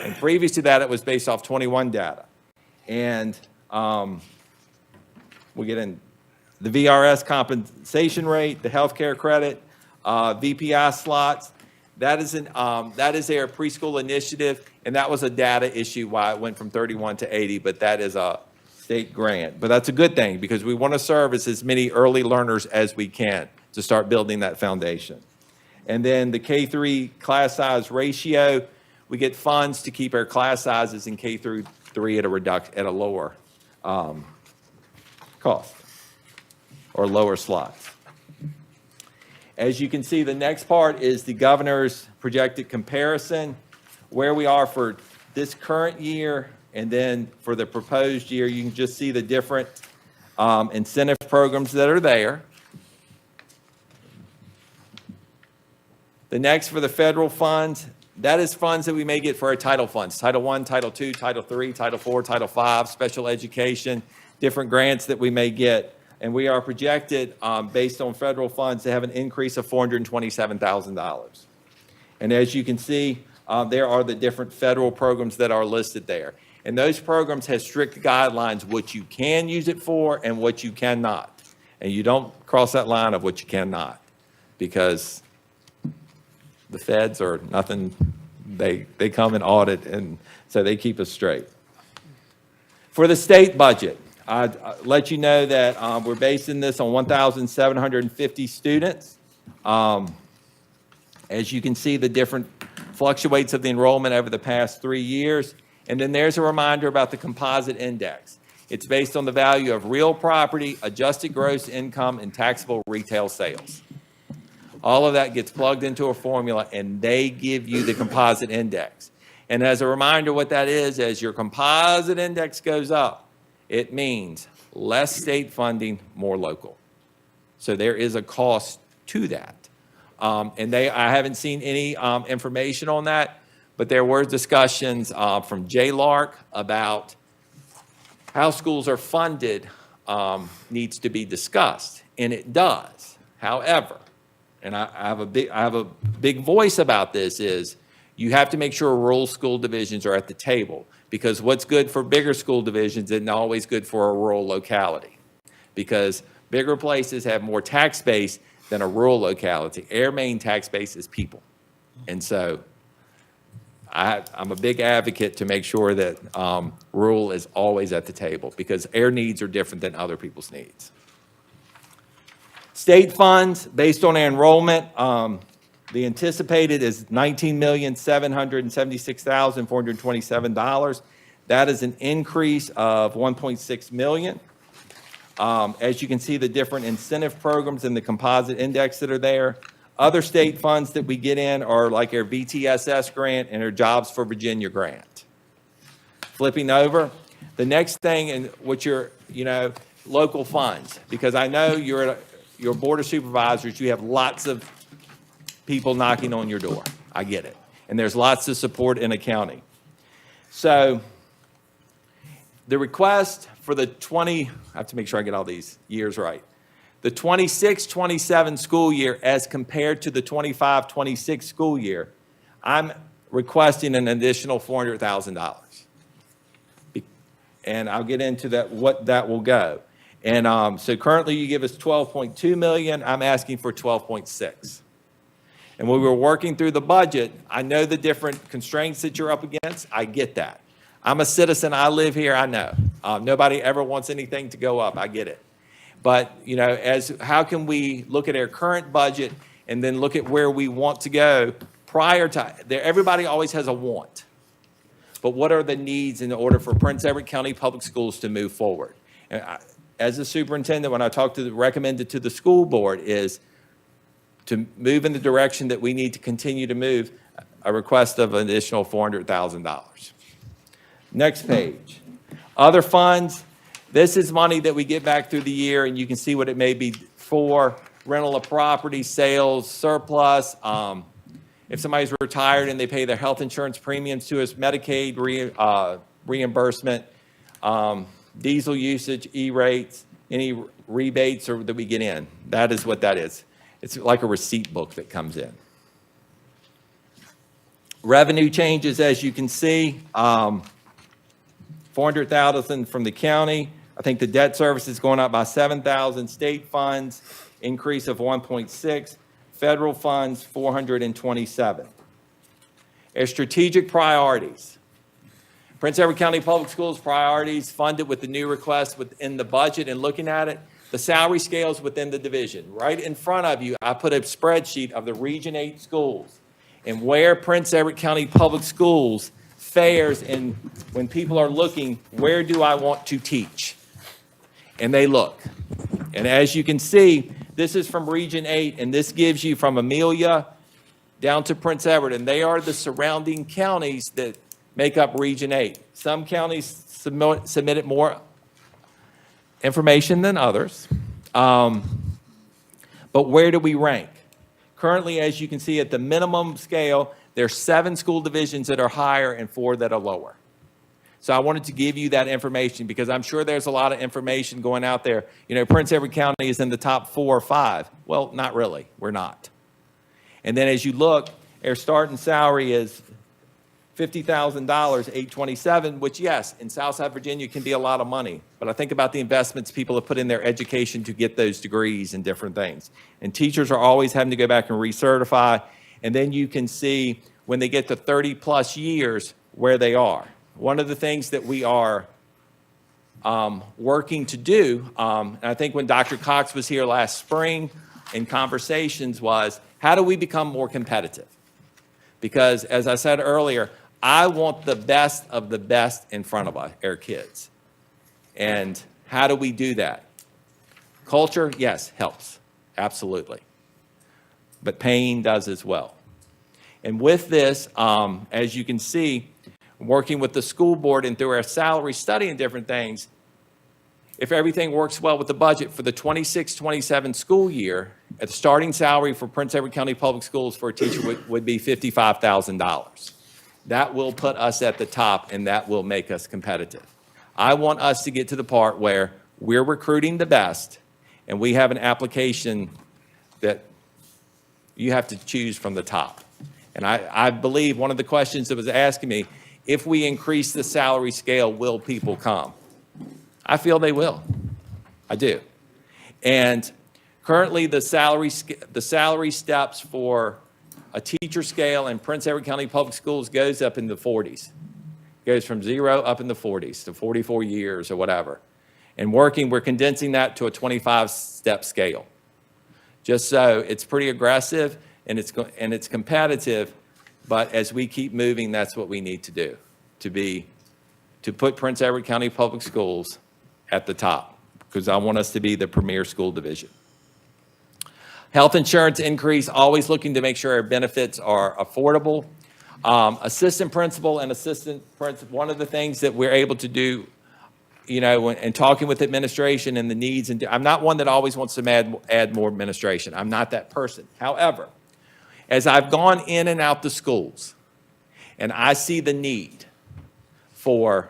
And previous to that, it was based off 21 data. And we get in the VRS compensation rate, the healthcare credit, VPI slots. That is their preschool initiative, and that was a data issue why it went from 31 to 80, but that is a state grant. But that's a good thing because we want to service as many early learners as we can to start building that foundation. And then the K-3 class size ratio, we get funds to keep our class sizes in K through 3 at a lower cost or lower slots. As you can see, the next part is the governor's projected comparison, where we are for this current year, and then for the proposed year, you can just see the different incentive programs that are there. The next for the federal funds, that is funds that we may get for our title funds, Title I, Title II, Title III, Title IV, Title V, special education, different grants that we may get. And we are projected, based on federal funds, to have an increase of $427,000. And as you can see, there are the different federal programs that are listed there. And those programs have strict guidelines, what you can use it for and what you cannot. And you don't cross that line of what you cannot, because the feds are nothing, they come and audit, and so they keep us straight. For the state budget, I'd let you know that we're basing this on 1,750 students. As you can see, the different fluctuates of the enrollment over the past 3 years. And then there's a reminder about the composite index. It's based on the value of real property, adjusted gross income, and taxable retail sales. All of that gets plugged into a formula, and they give you the composite index. And as a reminder, what that is, as your composite index goes up, it means less state funding, more local. So there is a cost to that. And I haven't seen any information on that, but there were discussions from Jay Lark about how schools are funded needs to be discussed, and it does. However, and I have a big voice about this, is you have to make sure rural school divisions are at the table, because what's good for bigger school divisions isn't always good for a rural locality, because bigger places have more tax base than a rural locality. Our main tax base is people. And so I'm a big advocate to make sure that rural is always at the table, because our needs are different than other people's needs. State funds, based on our enrollment, the anticipated is $19,776,427. That is an increase of $1.6 million. As you can see, the different incentive programs and the composite index that are there. Other state funds that we get in are like our VTSS grant and our Jobs for Virginia grant. Flipping over, the next thing, and what your local funds, because I know your Board of Supervisors, you have lots of people knocking on your door. I get it. And there's lots of support in accounting. So the request for the I have to make sure I get all these years right. The 26-27 school year as compared to the 25-26 school year, I'm requesting an additional $400,000. And I'll get into that, what that will go. And so currently you give us $12.2 million. I'm asking for $12.6. And when we were working through the budget, I know the different constraints that you're up against. I get that. I'm a citizen. I live here. I know. Nobody ever wants anything to go up. I get it. But, how can we look at our current budget and then look at where we want to go prior to there? Everybody always has a want. But what are the needs in order for Prince Edward County Public Schools to move forward? And as a superintendent, when I recommended to the school board is, to move in the direction that we need to continue to move, a request of an additional $400,000. Next page. Other funds. This is money that we get back through the year, and you can see what it may be for: rental of property, sales, surplus. If somebody's retired and they pay their health insurance premiums to us, Medicaid reimbursement, diesel usage, E-rates, any rebates that we get in. That is what that is. It's like a receipt book that comes in. Revenue changes, as you can see, $400,000 from the county. I think the debt service is going up by $7,000. State funds, increase of 1.6. Federal funds, 427. Our strategic priorities. Prince Edward County Public Schools priorities funded with the new request within the budget, and looking at it, the salary scales within the division. Right in front of you, I put a spreadsheet of the Region 8 schools and where Prince Edward County Public Schools fares, and when people are looking, where do I want to teach? And they look. And as you can see, this is from Region 8, and this gives you from Amelia down to Prince Edward, and they are the surrounding counties that make up Region 8. Some counties submitted more information than others. But where do we rank? Currently, as you can see, at the minimum scale, there's 7 school divisions that are higher and 4 that are lower. So I wanted to give you that information because I'm sure there's a lot of information going out there. You know, Prince Edward County is in the top 4 or 5. Well, not really. We're not. And then as you look, our starting salary is $50,000, $827, which, yes, in Southside Virginia can be a lot of money. But I think about the investments people have put in their education to get those degrees and different things. And teachers are always having to go back and recertify. And then you can see when they get to 30-plus years where they are. One of the things that we are working to do, and I think when Dr. Cox was here last spring in conversations, was how do we become more competitive? Because as I said earlier, I want the best of the best in front of our kids. And how do we do that? Culture, yes, helps, absolutely. But pain does as well. And with this, as you can see, working with the school board and through our salary study and different things, if everything works well with the budget for the 26-27 school year, the starting salary for Prince Edward County Public Schools for a teacher would be $55,000. That will put us at the top, and that will make us competitive. I want us to get to the part where we're recruiting the best, and we have an application that you have to choose from the top. And I believe one of the questions that was asking me, if we increase the salary scale, will people come? I feel they will. I do. And currently, the salary steps for a teacher scale in Prince Edward County Public Schools goes up in the 40s. Goes from 0 up in the 40s to 44 years or whatever. And we're condensing that to a 25-step scale. Just so it's pretty aggressive and it's competitive, but as we keep moving, that's what we need to do, to put Prince Edward County Public Schools at the top, because I want us to be the premier school division. Health insurance increase, always looking to make sure our benefits are affordable. Assistant principal and assistant principal, one of the things that we're able to do, you know, and talking with administration and the needs, and I'm not one that always wants to add more administration. I'm not that person. However, as I've gone in and out the schools, and I see the need for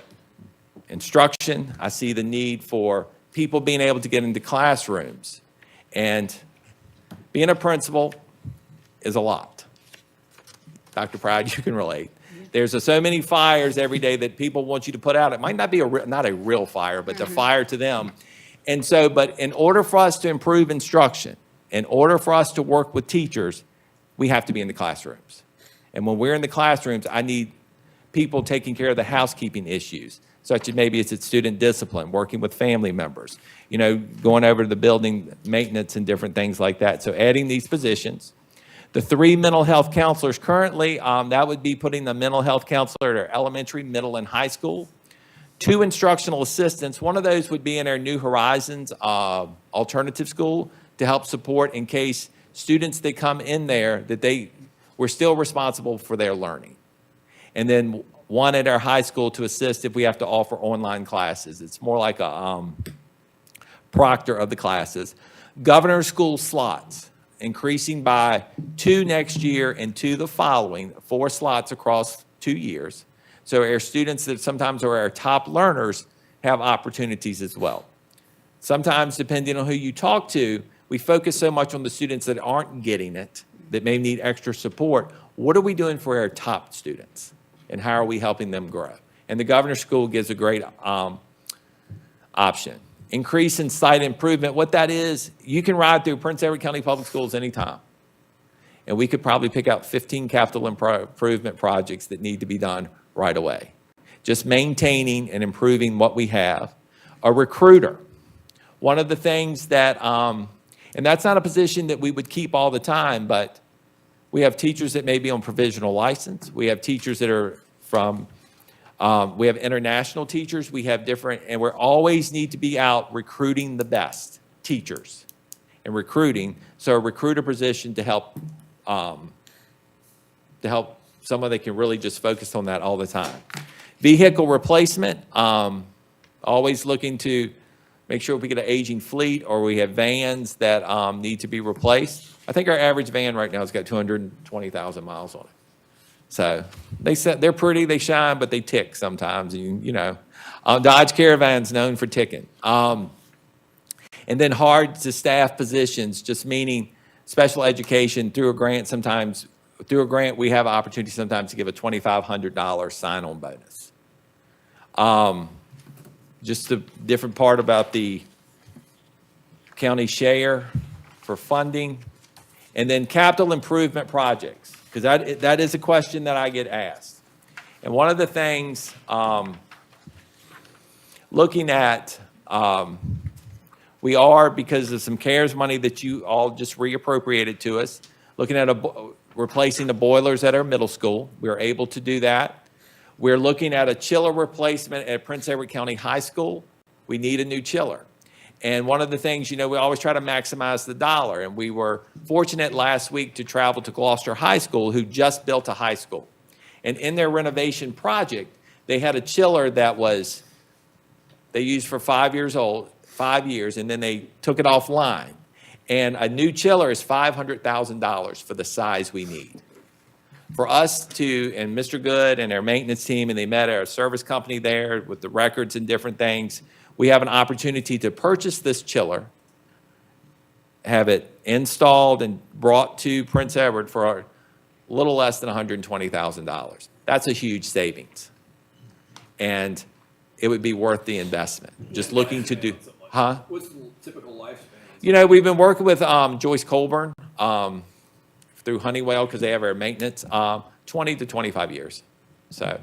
instruction, I see the need for people being able to get into classrooms, and being a principal is a lot. Dr. Pride, you can relate. There's so many fires every day that people want you to put out. It might not be not a real fire, but the fire to them. And so, but in order for us to improve instruction, in order for us to work with teachers, we have to be in the classrooms. And when we're in the classrooms, I need people taking care of the housekeeping issues, such as maybe it's student discipline, working with family members, you know, going over to the building maintenance and different things like that. So adding these positions. The 3 mental health counselors currently, that would be putting the mental health counselor at our elementary, middle, and high school. 2 instructional assistants. One of those would be in our New Horizons alternative school to help support in case students that come in there, that we're still responsible for their learning. And then one at our high school to assist if we have to offer online classes. It's more like a proctor of the classes. Governor school slots, increasing by 2 next year and 2 the following, 4 slots across 2 years. So our students that sometimes are our top learners have opportunities as well. Sometimes, depending on who you talk to, we focus so much on the students that aren't getting it, that may need extra support. What are we doing for our top students? And how are we helping them grow? And the governor's school gives a great option. Increase in site improvement. What that is, you can ride through Prince Edward County Public Schools anytime. And we could probably pick out 15 capital improvement projects that need to be done right away. Just maintaining and improving what we have. A recruiter. One of the things that, and that's not a position that we would keep all the time, but we have teachers that may be on provisional license. We have teachers that are from, we have international teachers. We have different, and we always need to be out recruiting the best teachers and recruiting. So a recruiter position to help someone that can really just focus on that all the time. Vehicle replacement, always looking to make sure we get an aging fleet or we have vans that need to be replaced. I think our average van right now has got 220,000 miles on it. So they're pretty, they shine, but they tick sometimes. You know, Dodge Caravan's known for ticking. And then hard to staff positions, just meaning special education through a grant. Sometimes through a grant, we have an opportunity sometimes to give a $2,500 sign-on bonus. Just a different part about the county share for funding. And then capital improvement projects, because that is a question that I get asked. And one of the things, looking at, we are, because of some CARES money that you all just reappropriated to us, looking at replacing the boilers at our middle school. We are able to do that. We're looking at a chiller replacement at Prince Edward County High School. We need a new chiller. And one of the things, you know, we always try to maximize the dollar. And we were fortunate last week to travel to Gloucester High School, who just built a high school. And in their renovation project, they had a chiller that they used for 5 years, and then they took it offline. And a new chiller is $500,000 for the size we need. For us to, and Mr. Good and our maintenance team, and they met our service company there with the records and different things, we have an opportunity to purchase this chiller, have it installed and brought to Prince Edward for a little less than $120,000. That's a huge savings. And it would be worth the investment. Just looking to do, huh? What's the typical lifespan? You know, we've been working with Joyce Colburn through Honeywell, because they have our maintenance, 20 to 25 years. So,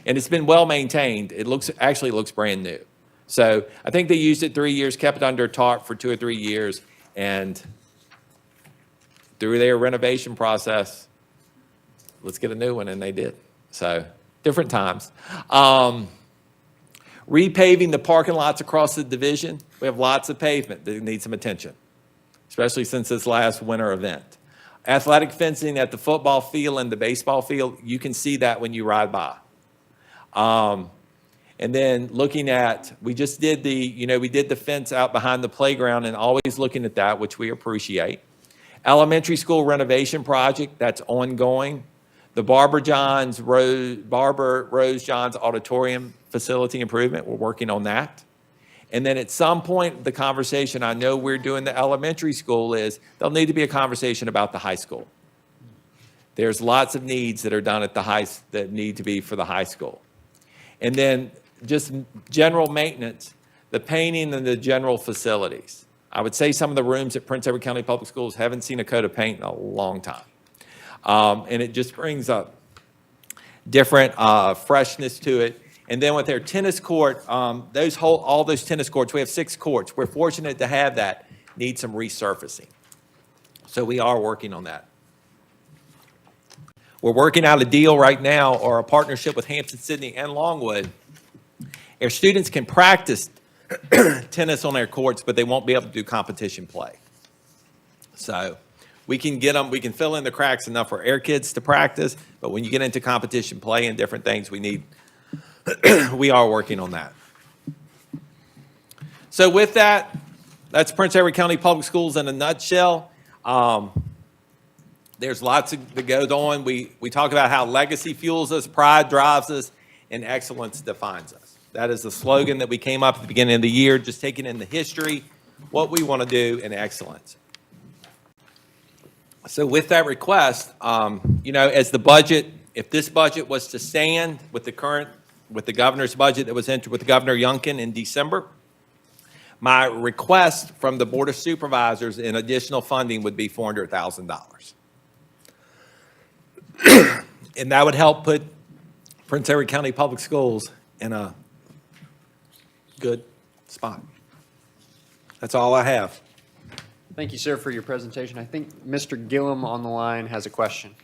and it's been well maintained. It actually looks brand new. So I think they used it 3 years, kept it under tarp for 2 or 3 years, and through their renovation process, let's get a new one, and they did. So different times. Repaving the parking lots across the division. We have lots of pavement that need some attention, especially since this last winter event. Athletic fencing at the football field and the baseball field, you can see that when you ride by. And then looking at, we just did we did the fence out behind the playground, and always looking at that, which we appreciate. Elementary school renovation project, that's ongoing. The Barbara Rose Johns Auditorium facility improvement, we're working on that. And then at some point, the conversation, I know we're doing the elementary school, is there'll need to be a conversation about the high school. There's lots of needs that are done at that need to be for the high school. And then just general maintenance, the painting and the general facilities. I would say some of the rooms at Prince Edward County Public Schools haven't seen a coat of paint in a long time. And it just brings up different freshness to it. And then with their tennis court, all those tennis courts, we have 6 courts. We're fortunate to have that, need some resurfacing. So we are working on that. We're working out a deal right now, or a partnership with Hampton-Sydney and Longwood. Our students can practice tennis on their courts, but they won't be able to do competition play. So We can get them, we can fill in the cracks enough for our kids to practice, but when you get into competition play and different things, we are working on that. So with that, that's Prince Edward County Public Schools in a nutshell. There's lots that goes on. We talk about how legacy fuels us, pride drives us, and excellence defines us. That is the slogan that we came up at the beginning of the year, just taking in the history, what we want to do, and excellence. So with that request, as the budget, if this budget was to stand with the governor's budget that was entered with Governor Youngkin in December, my request from the Board of Supervisors in additional funding would be $400,000. And that would help put Prince Edward County Public Schools in a good spot. That's all I have. Thank you, sir, for your presentation. I think Mr. Gillum on the line has a question.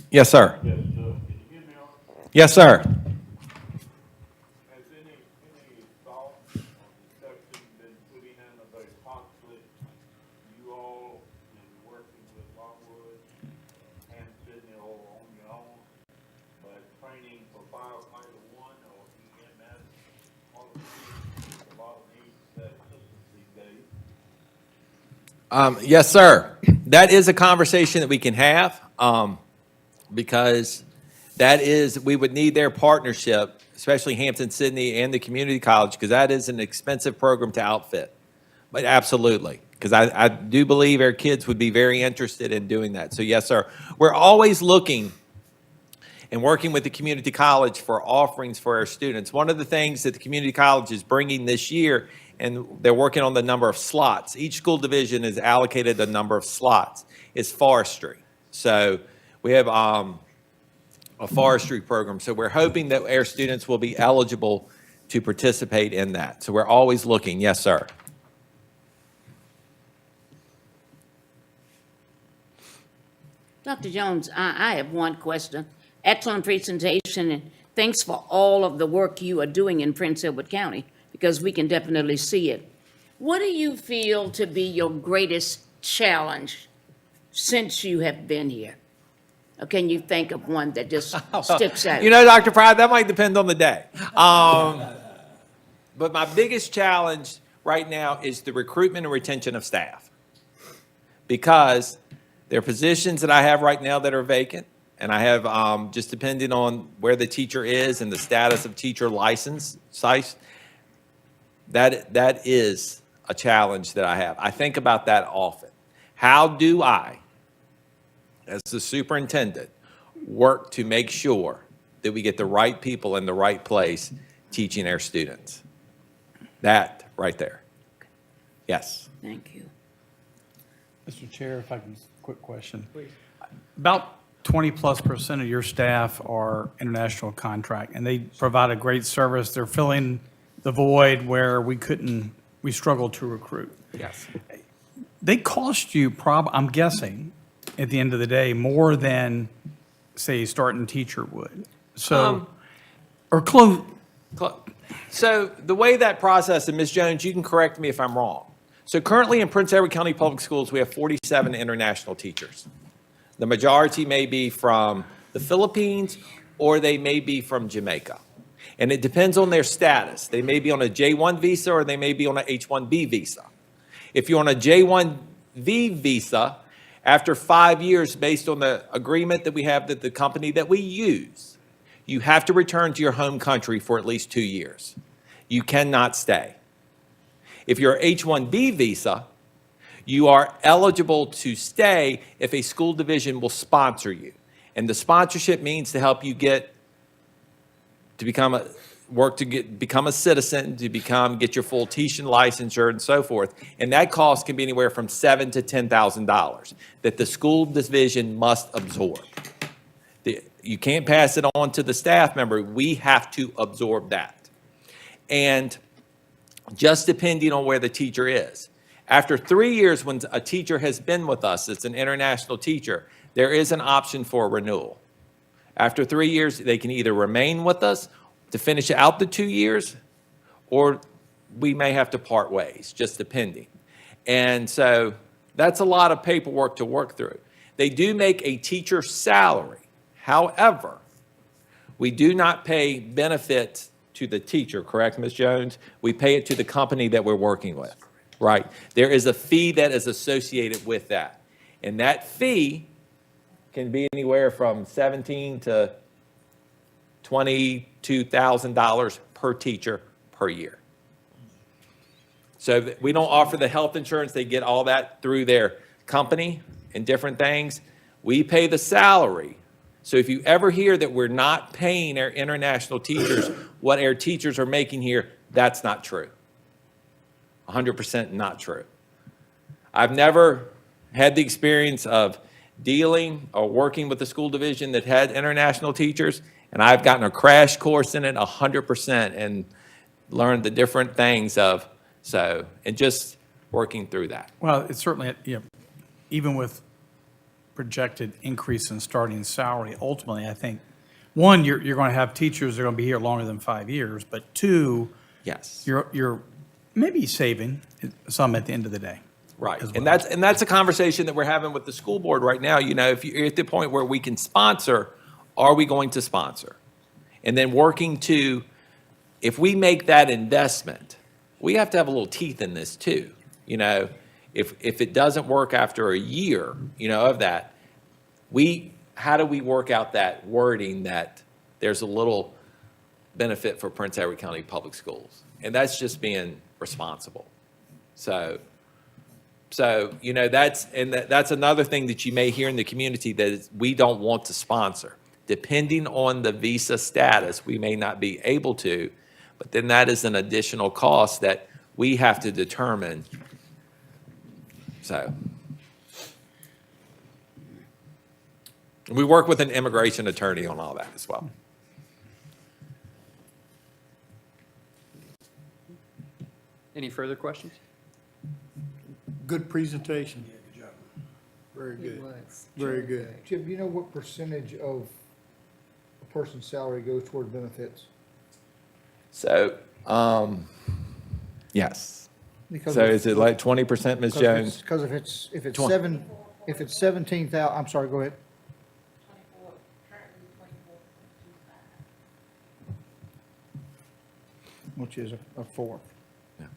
Yes, sir. Yes, can you hear me all? Yes, sir. Has any thought or discussion been putting in about possibly you all in working with Longwood, Hampton, or on your own, but training for firefighter one or EMS, all of these, a lot of needs that assistance these days? Yes, sir. That is a conversation that we can have, because we would need their partnership, especially Hampton-Sydney and the community college, because that is an expensive program to outfit. But absolutely, because I do believe our kids would be very interested in doing that. So yes, sir. We're always looking and working with the community college for offerings for our students. One of the things that the community college is bringing this year, and they're working on the number of slots. Each school division is allocated a number of slots, is forestry. So we have a forestry program. So we're hoping that our students will be eligible to participate in that. So we're always looking. Yes, sir. Dr. Jones, I have one question. Excellent presentation, and thanks for all of the work you are doing in Prince Edward County, because we can definitely see it. What do you feel to be your greatest challenge since you have been here? Or can you think of one that just sticks out? Dr. Pride, that might depend on the day. But my biggest challenge right now is the recruitment and retention of staff. Because there are positions that I have right now that are vacant, and I have, just depending on where the teacher is and the status of teacher license, that is a challenge that I have. I think about that often. How do I, as the superintendent, work to make sure that we get the right people in the right place teaching our students? That right there. Yes. Thank you. Mr. Chair, if I can, quick question. Please. About 20+% of your staff are international contract, and they provide a great service. They're filling the void where we struggled to recruit. Yes. They cost you I'm guessing, at the end of the day, more than, say, a starting teacher would. So, or close. So the way that process, and Ms. Jones, you can correct me if I'm wrong. So currently in Prince Edward County Public Schools, we have 47 international teachers. The majority may be from the Philippines, or they may be from Jamaica. And it depends on their status. They may be on a J1 visa, or they may be on an H1B visa. If you're on a J1V visa, after 5 years, based on the agreement that we have with the company that we use, you have to return to your home country for at least 2 years. You cannot stay. If you're H1B visa, you are eligible to stay if a school division will sponsor you. And the sponsorship means to help you become a citizen, get your full teaching licensure and so forth. And that cost can be anywhere from $7,000 to $10,000 that the school division must absorb. You can't pass it on to the staff member. We have to absorb that. And just depending on where the teacher is. After 3 years, when a teacher has been with us, it's an international teacher, there is an option for renewal. After 3 years, they can either remain with us to finish out the 2 years, or we may have to part ways, just depending. And so That's a lot of paperwork to work through. They do make a teacher salary. However, we do not pay benefits to the teacher, correct, Ms. Jones? We pay it to the company that we're working with, right? There is a fee that is associated with that. And that fee can be anywhere from $17,000 to $22,000 per teacher per year. So we don't offer the health insurance. They get all that through their company and different things. We pay the salary. So if you ever hear that we're not paying our international teachers what our teachers are making here, that's not true. 100% not true. I've never had the experience of dealing or working with a school division that had international teachers, and I've gotten a crash course in it 100% and learned the different things of, so, and just working through that. Well, it's certainly, even with projected increase in starting salary, ultimately, I think, one, you're going to have teachers that are going to be here longer than 5 years, but two, Yes. you're maybe saving some at the end of the day. Right, as and well. that's a conversation that we're having with the school board right now. You know, if you're at the point where we can sponsor, are we going to sponsor? And then working to, if we make that investment, we have to have a little teeth in this too. You know, if it doesn't work after a year, you know, of that, how do we work out that wording that there's a little benefit for Prince Edward County Public Schools? And that's just being responsible. So, you know, that's another thing that you may hear in the community that is, we don't want to sponsor. Depending on the visa status, we may not be able to, but then that is an additional cost that we have to determine. So, we work with an immigration attorney on all that as well. Any further questions? Good presentation. Good job. Very good. Very good. Chip, do you know what percentage of a person's salary goes toward benefits? So, yes. Because So if- is it like 20%, Ms. Jones? Because if it's 20. if it's 17,000, I'm sorry, go ahead. Which is a fourth. Yeah.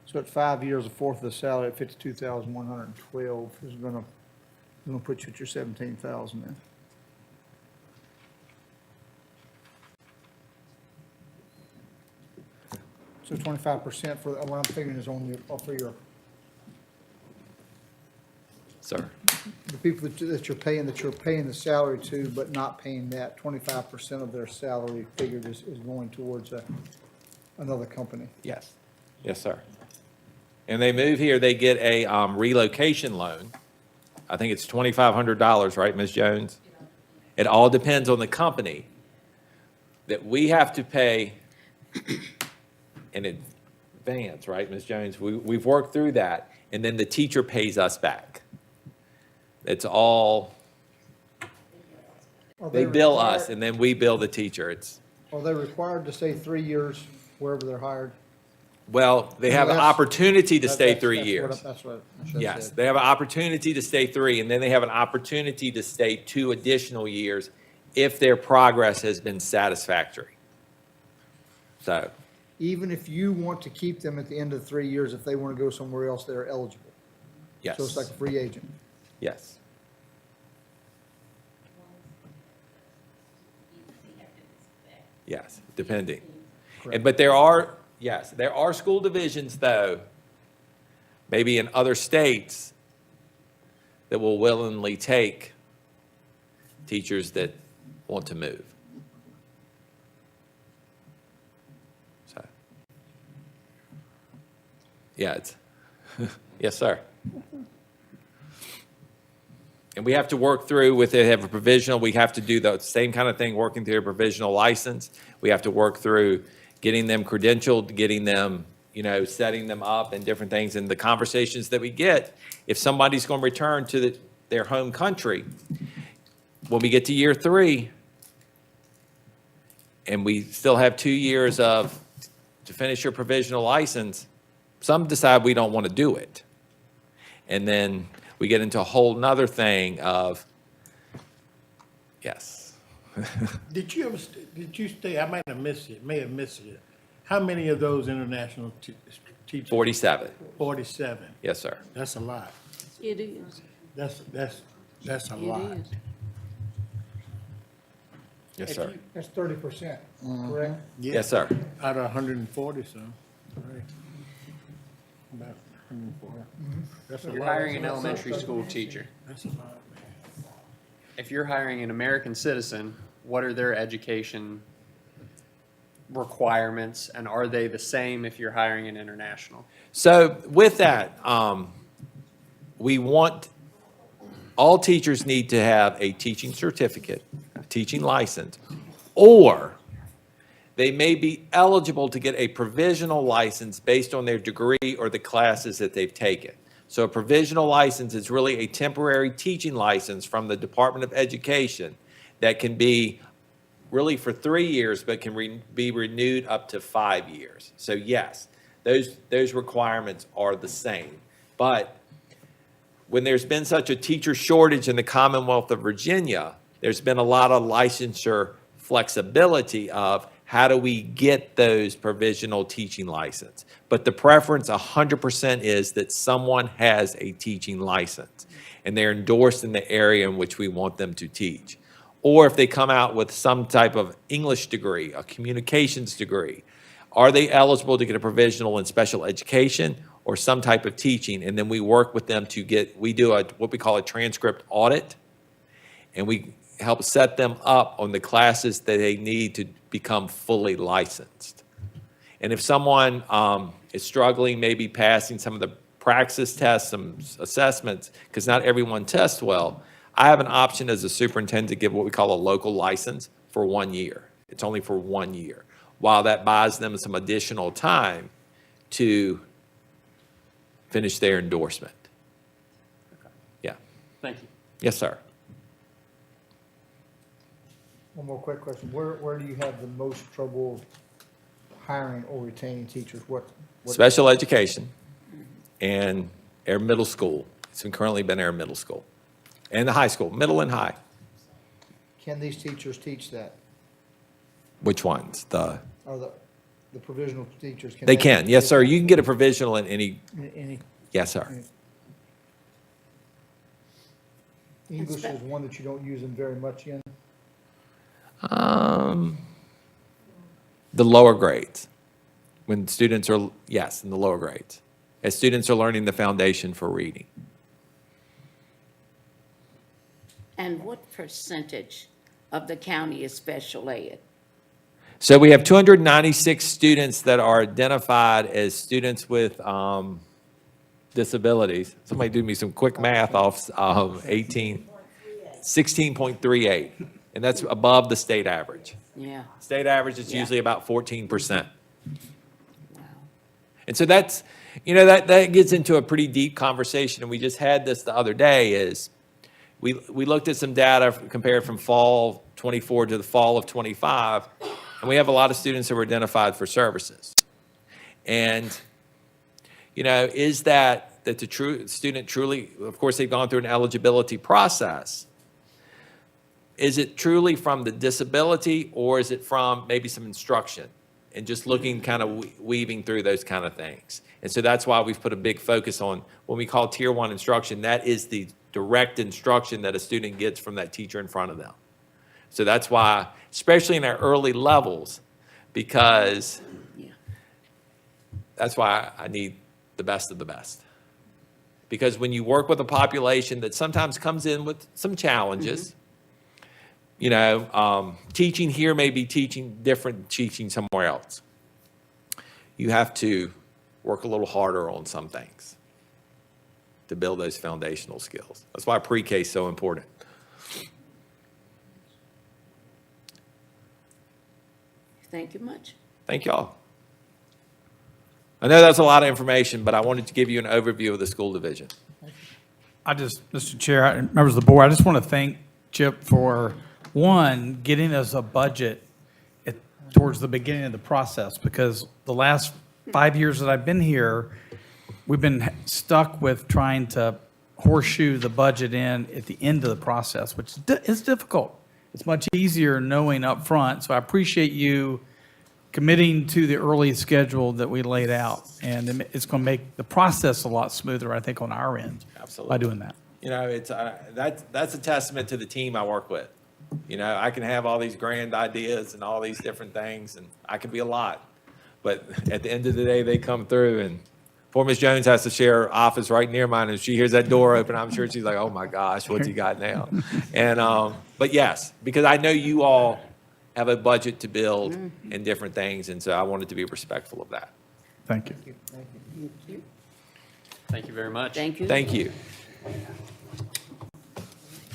So at 5 years, a fourth of the salary at 52,112 is gonna put you at your 17,000 then. So 25% for, what I'm figuring is on your, for your, Sir. the people that you're paying the salary to, but not paying that, 25% of their salary figured is going towards another company. Yes. Yes, sir. And they move here, they get a relocation loan. I think it's $2,500, right, Ms. Jones? It all depends on the company that we have to pay in advance, right, Ms. Jones? We've worked through that, and then the teacher pays us back. It's all, they bill us, and then we bill the teacher. Are they required to stay 3 years wherever they're hired? Well, they have an That's- opportunity to stay That's- 3 that's years. what That's what I should have Yes, said. they have an opportunity to stay 3, and then they have an opportunity to stay 2 additional years if their progress has been satisfactory. So, Even if you want to keep them at the end of 3 years, if they want to go somewhere else, they're eligible. yes. So it's like a free agent. Yes. Yes, depending. But there are, yes, there are school divisions, though, maybe in other states, that will willingly take teachers that want to move. So, yeah, it's, yes, sir. And we have to work through with it, have a provisional, we have to do the same kind of thing, working through a provisional license. We have to work through getting them credentialed, getting them, you know, setting them up and different things. And the conversations that we get, if somebody's going to return to their home country, when we get to year 3, and we still have 2 years to finish your provisional license, some decide we don't want to do it. And then we get into a whole nother thing of, yes. Did you stay, I might have missed it, may have missed it. How many of those international teachers? 47. 47. Yes, sir. That's a lot. It is. That's a It lot. is. Yes, sir. That's 30%, correct? Yeah. Yes, sir. Out of 140 some. Right. About 140. That's a lot. You're hiring an elementary school teacher. That's a lot, man. If you're hiring an American citizen, what are their education requirements, and are they the same if you're hiring an international? So with that, we want, all teachers need to have a teaching certificate, a teaching license, or they may be eligible to get a provisional license based on their degree or the classes that they've taken. So a provisional license is really a temporary teaching license from the Department of Education that can be really for 3 years, but can be renewed up to 5 years. So yes, those requirements are the same. But when there's been such a teacher shortage in the Commonwealth of Virginia, there's been a lot of licensure flexibility of how do we get those provisional teaching license. But the preference 100% is that someone has a teaching license and they're endorsed in the area in which we want them to teach. Or if they come out with some type of English degree, a communications degree, are they eligible to get a provisional in special education or some type of teaching? And then we work with them to get, we do what we call a transcript audit, and we help set them up on the classes that they need to become fully licensed. And if someone is struggling, maybe passing some of the praxis tests, some assessments, because not everyone tests well, I have an option as a superintendent to give what we call a local license for 1 year. It's only for 1 year, while that buys them some additional time to finish their endorsement. Yeah. Thank you. Yes, sir. One more quick question. Where do you have the most trouble hiring or retaining teachers? What? Special education and our middle school. It's currently been our middle school. And the high school, middle and high. Can these teachers teach that? Which ones? Or the provisional teachers? They can, yes, sir. You can get a provisional in any, Any, yes, sir. English is one that you don't use them very much in? The lower grades. When students are, yes, in the lower grades. As students are learning the foundation for reading. And what percentage of the county is special ed? So we have 296 students that are identified as students with disabilities. Somebody do me some quick math off 16.38. And that's above the state average. Yeah, State average is Yeah. usually about 14%. wow. And so that's, that gets into a pretty deep conversation. And we just had this the other day is we looked at some data compared from fall 24 to the fall of 25. And we have a lot of students who were identified for services. And, is that the true student truly, of course, they've gone through an eligibility process. Is it truly from the disability, or is it from maybe some instruction? And just looking, kind of weaving through those kind of things. And so that's why we've put a big focus on what we call Tier 1 instruction. That is the direct instruction that a student gets from that teacher in front of them. So that's why, especially in our early levels, because that's why I need the best of the best. Because when you work with a population that sometimes comes in with some challenges, teaching here may be teaching different teaching somewhere else. You have to work a little harder on some things to build those foundational skills. That's why pre-K is so important. Thank you much. Thank y'all. I know that's a lot of information, but I wanted to give you an overview of the school division. Mr. Chair, members of the board, I just want to thank Chip for, one, getting us a budget towards the beginning of the process, because the last 5 years that I've been here, we've been stuck with trying to horseshoe the budget in at the end of the process, which is difficult. It's much easier knowing up front. So I appreciate you committing to the early schedule that we laid out. And it's going to make the process a lot smoother, I think, on our end. Absolutely. By doing that. You know, it's, that's a testament to the team I work with. You know, I can have all these grand ideas and all these different things, and I can be a lot. But at the end of the day, they come through, and poor Ms. Jones has to share her office right near mine, and she hears that door open, I'm sure she's like, oh my gosh, what's he got now? And, but yes, because I know you all have a budget to build and different things, and so I wanted to be respectful of that. Thank you. Thank you very much. Thank you. Thank you.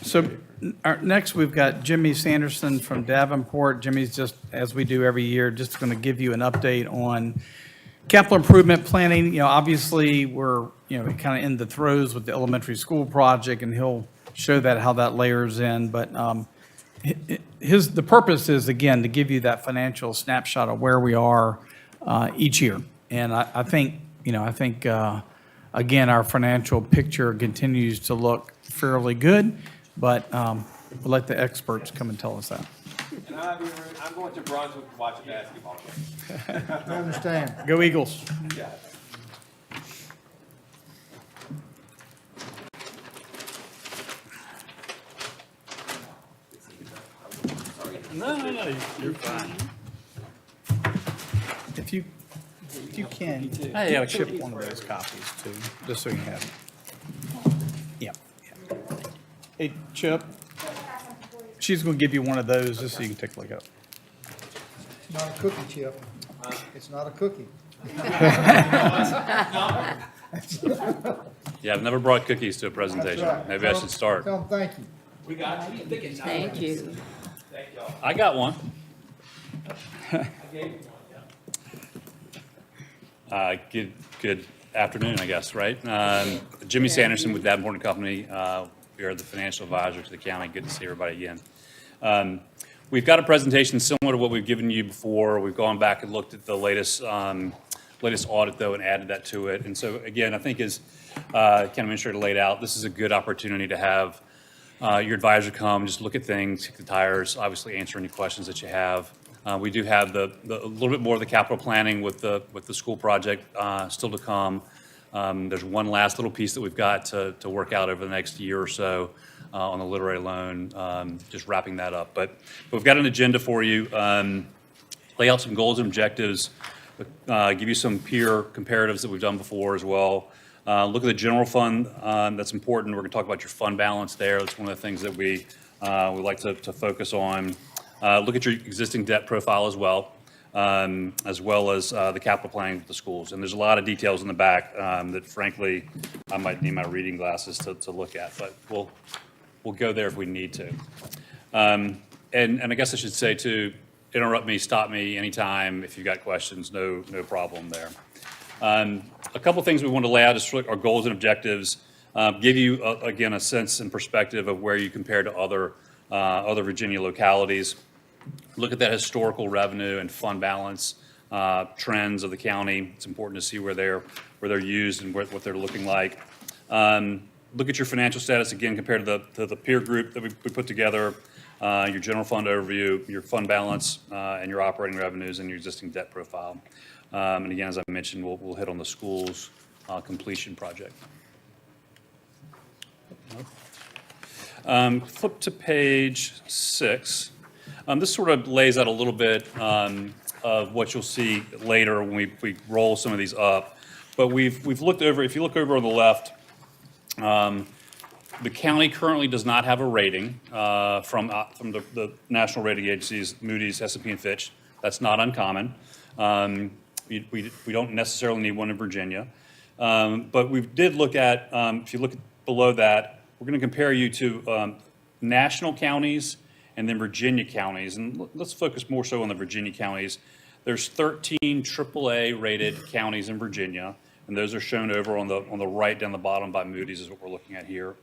So next, we've got Jimmy Sanderson from Davenport. Jimmy's just, as we do every year, just going to give you an update on capital improvement planning. You know, obviously, we're, kind of in the throes with the elementary school project, and he'll show that, how that layers in. But the purpose is, again, to give you that financial snapshot of where we are each year. And I think, again, our financial picture continues to look fairly good, but we'll let the experts come and tell us that. And I'm going to Brunswick to watch a basketball game. I understand. Go Eagles. No, you're fine. If you can, Hey, I got a chip cookie. one of those copies too, just so you have it. Yeah. Hey, Chip, she's going to give you one of those just so you can take a look at it. It's not a cookie, Chip. It's not a cookie. Yeah, I've never brought cookies to a presentation. That's right. Maybe I should start. Tell them thank you. Thank you. I got one. Good afternoon, I guess, right? Jimmy Sanderson with Davenport and Company. We are the financial advisor to the county. Good to see everybody again. We've got a presentation similar to what we've given you before. We've gone back and looked at the latest audit, though, and added that to it. And so, again, I think as County Administrator laid out, this is a good opportunity to have your advisor come, just look at things, kick the tires, obviously answer any questions that you have. We do have a little bit more of the capital planning with the school project still to come. There's one last little piece that we've got to work out over the next year or so on the literary loan, just wrapping that up. But we've got an agenda for you, lay out some goals and objectives, give you some peer comparatives that we've done before as well. Look at the general fund, that's important. We're going to talk about your fund balance there. That's one of the things that we like to focus on. Look at your existing debt profile as well as the capital planning with the schools. And there's a lot of details in the back that, frankly, I might need my reading glasses to look at, but we'll go there if we need to. And I guess I should say, too, interrupt me, stop me anytime if you've got questions, no problem there. A couple things we want to lay out is our goals and objectives, give you, again, a sense and perspective of where you compare to other Virginia localities. Look at that historical revenue and fund balance trends of the county. It's important to see where they're used and what they're looking like. Look at your financial status, again, compared to the peer group that we put together, your general fund overview, your fund balance, and your operating revenues and your existing debt profile. And again, as I mentioned, we'll hit on the schools completion project. Flip to page 6. This sort of lays out a little bit of what you'll see later when we roll some of these up. But we've looked over, if you look over on the left, the county currently does not have a rating from the national rating agencies, Moody's, S&P, and Fitch. That's not uncommon. We don't necessarily need one in Virginia. But we did look at, if you look below that, we're going to compare you to national counties and then Virginia counties. And let's focus more so on the Virginia counties. There's 13 AAA rated counties in Virginia, and those are shown over on the right down the bottom by Moody's is what we're looking at here.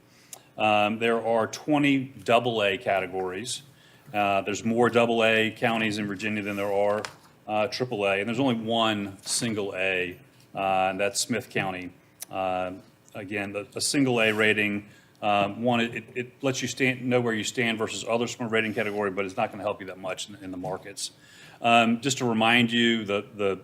There are 20 AA categories. There's more AA counties in Virginia than there are AAA, and there's only one single A, and that's Smith County again, a single A rating, one, it lets you know where you stand versus other small rating category, but it's not going to help you that much in the markets. Just to remind you, the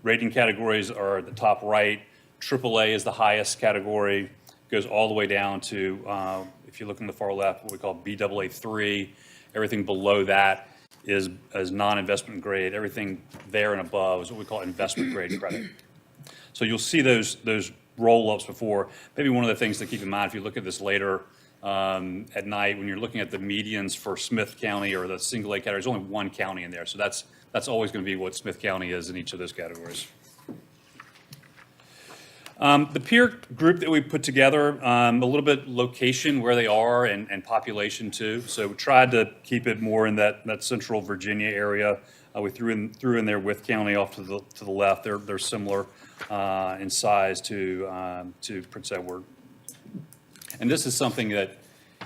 rating categories are at the top right. AAA is the highest category, goes all the way down to, if you look in the far left, what we call Baa3. Everything below that is non-investment grade. Everything there and above is what we call investment grade credit. So you'll see those roll-ups before. Maybe one of the things to keep in mind, if you look at this later at night, when you're looking at the medians for Smith County or the single A category, there's only one county in there. So that's always going to be what Smith County is in each of those categories. The peer group that we put together, a little bit location where they are and population too. So we tried to keep it more in that central Virginia area. We threw in there Wythe County off to the left. They're similar in size to Prince Edward. And this is something that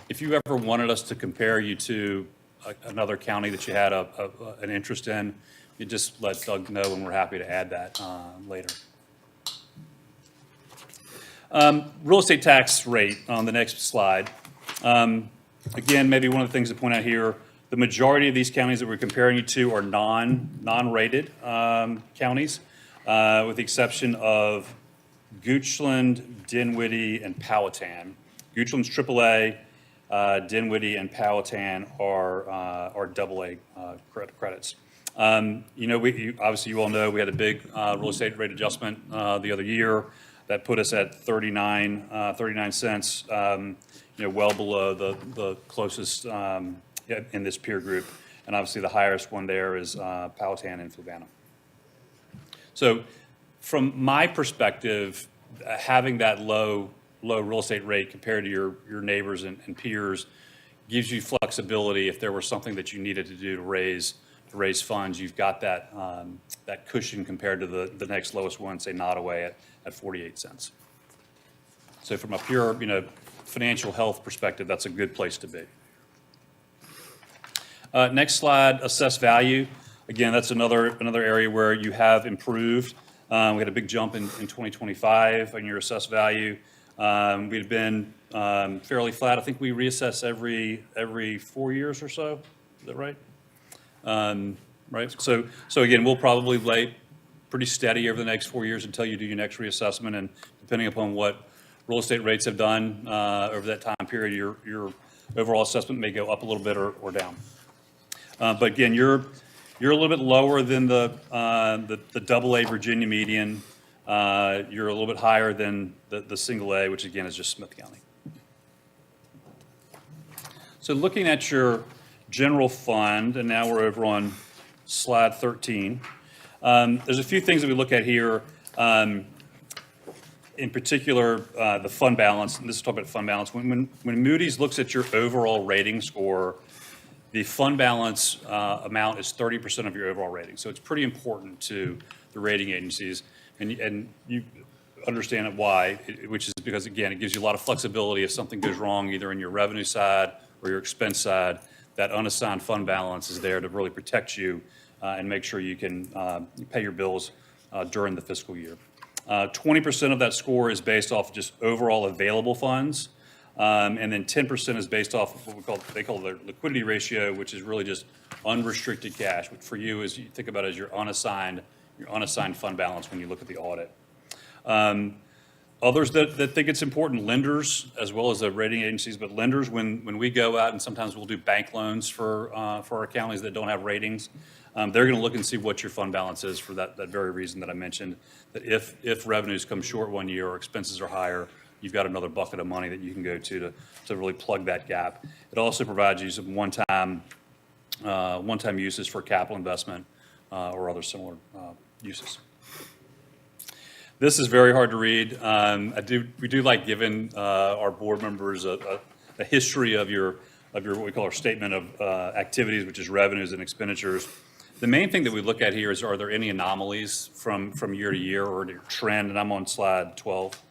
if you ever wanted us to compare you to another county that you had an interest in, you just let Doug know, and we're happy to add that later. Real estate tax rate on the next slide. Again, maybe one of the things to point out here, the majority of these counties that we're comparing you to are non-rated counties, with the exception of Goochland, Dinwiddie, and Powhatan. Goochland's AAA, Dinwiddie and Powhatan are AA credits. Obviously you all know we had a big real estate rate adjustment the other year that put us at 39 cents, well below the closest in this peer group. And obviously the highest one there is Powhatan and Fluvanna. So from my perspective, having that low real estate rate compared to your neighbors and peers gives you flexibility if there was something that you needed to do to raise funds. You've got that cushion compared to the next lowest one, say Nottoway at 48 cents. So from a pure financial health perspective, that's a good place to be. Next slide, assessed value. Again, that's another area where you have improved. We had a big jump in 2025 on your assessed value. We've been fairly flat. I think we reassess every 4 years or so. Is that right? Right. So again, we'll probably lay pretty steady over the next 4 years until you do your next reassessment, and depending upon what real estate rates have done over that time period, your overall assessment may go up a little bit or down. But again, you're a little bit lower than the AA Virginia median. You're a little bit higher than the single A, which again is just Smith County. So looking at your general fund, and now we're over on slide 13. There's a few things that we look at here. In particular, the fund balance, and this is talking about fund balance. When Moody's looks at your overall rating score, the fund balance amount is 30% of your overall rating. So it's pretty important to the rating agencies, and you understand why, which is because, again, it gives you a lot of flexibility if something goes wrong either in your revenue side or your expense side. That unassigned fund balance is there to really protect you and make sure you can pay your bills during the fiscal year. 20% of that score is based off just overall available funds, and then 10% is based off what they call the liquidity ratio, which is really just unrestricted cash, which for you is, you think about it as your unassigned fund balance when you look at the audit. Others that think it's important, lenders as well as the rating agencies, but lenders, when we go out and sometimes we'll do bank loans for our counties that don't have ratings, they're going to look and see what your fund balance is for that very reason that I mentioned, that if revenues come short one year or expenses are higher, you've got another bucket of money that you can go to really plug that gap. It also provides you some one-time uses for capital investment or other similar uses. This is very hard to read. We do like giving our board members a history of your what we call our statement of activities, which is revenues and expenditures. The main thing that we look at here is, are there any anomalies from year to year or trend? And I'm on slide 12.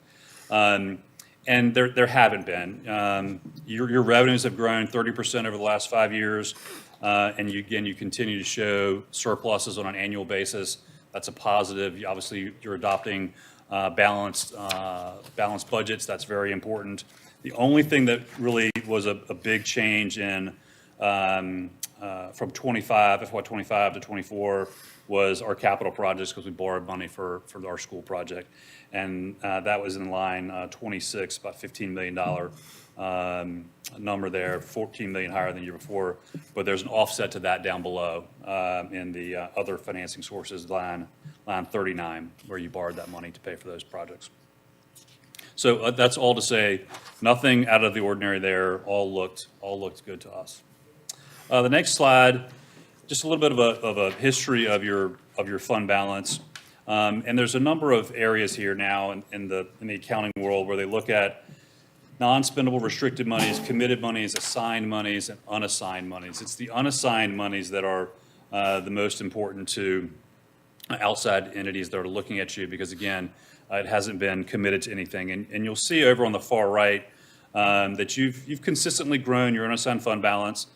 And there haven't been. Your revenues have grown 30% over the last 5 years. And you continue to show surpluses on an annual basis. That's a positive. Obviously, you're adopting balanced budgets. That's very important. The only thing that really was a big change in from FY 25 to 24 was our capital projects, because we borrowed money for our school project. And that was in line 26, about $15 million number there, 14 million higher than the year before. But there's an offset to that down below in the other financing sources line 39, where you borrowed that money to pay for those projects. So that's all to say, nothing out of the ordinary there. All looked good to us. The next slide, just a little bit of a history of your fund balance. And there's a number of areas here now in the accounting world where they look at non-spendable restricted monies, committed monies, assigned monies, and unassigned monies. It's the unassigned monies that are the most important to outside entities that are looking at you, because again, it hasn't been committed to anything. And you'll see over on the far right that you've consistently grown your unassigned fund balance.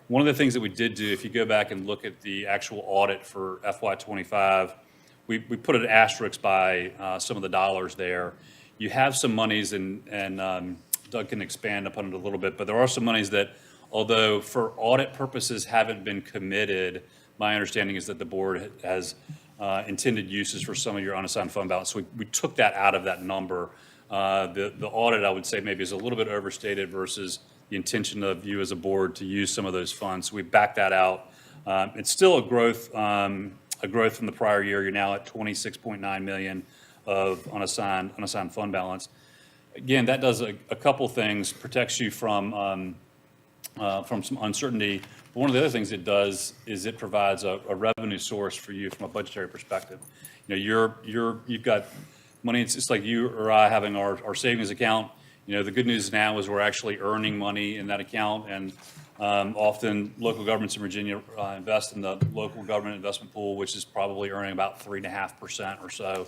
One of the things that we did do, if you go back and look at the actual audit for FY 25, we put an asterisk by some of the dollars there. You have some monies, and Doug can expand upon it a little bit, but there are some monies that, although for audit purposes haven't been committed, my understanding is that the board has intended uses for some of your unassigned fund balance. So we took that out of that number. The audit, I would say, maybe is a little bit overstated versus the intention of you as a board to use some of those funds. So we backed that out. It's still a growth from the prior year. You're now at 26.9 million of unassigned fund balance. Again, that does a couple things, protects you from some uncertainty. But one of the other things it does is it provides a revenue source for you from a budgetary perspective. You know, you've got money. It's like you or I having our savings account. You know, the good news now is we're actually earning money in that account, and often local governments in Virginia invest in the local government investment pool, which is probably earning about 3.5% or so.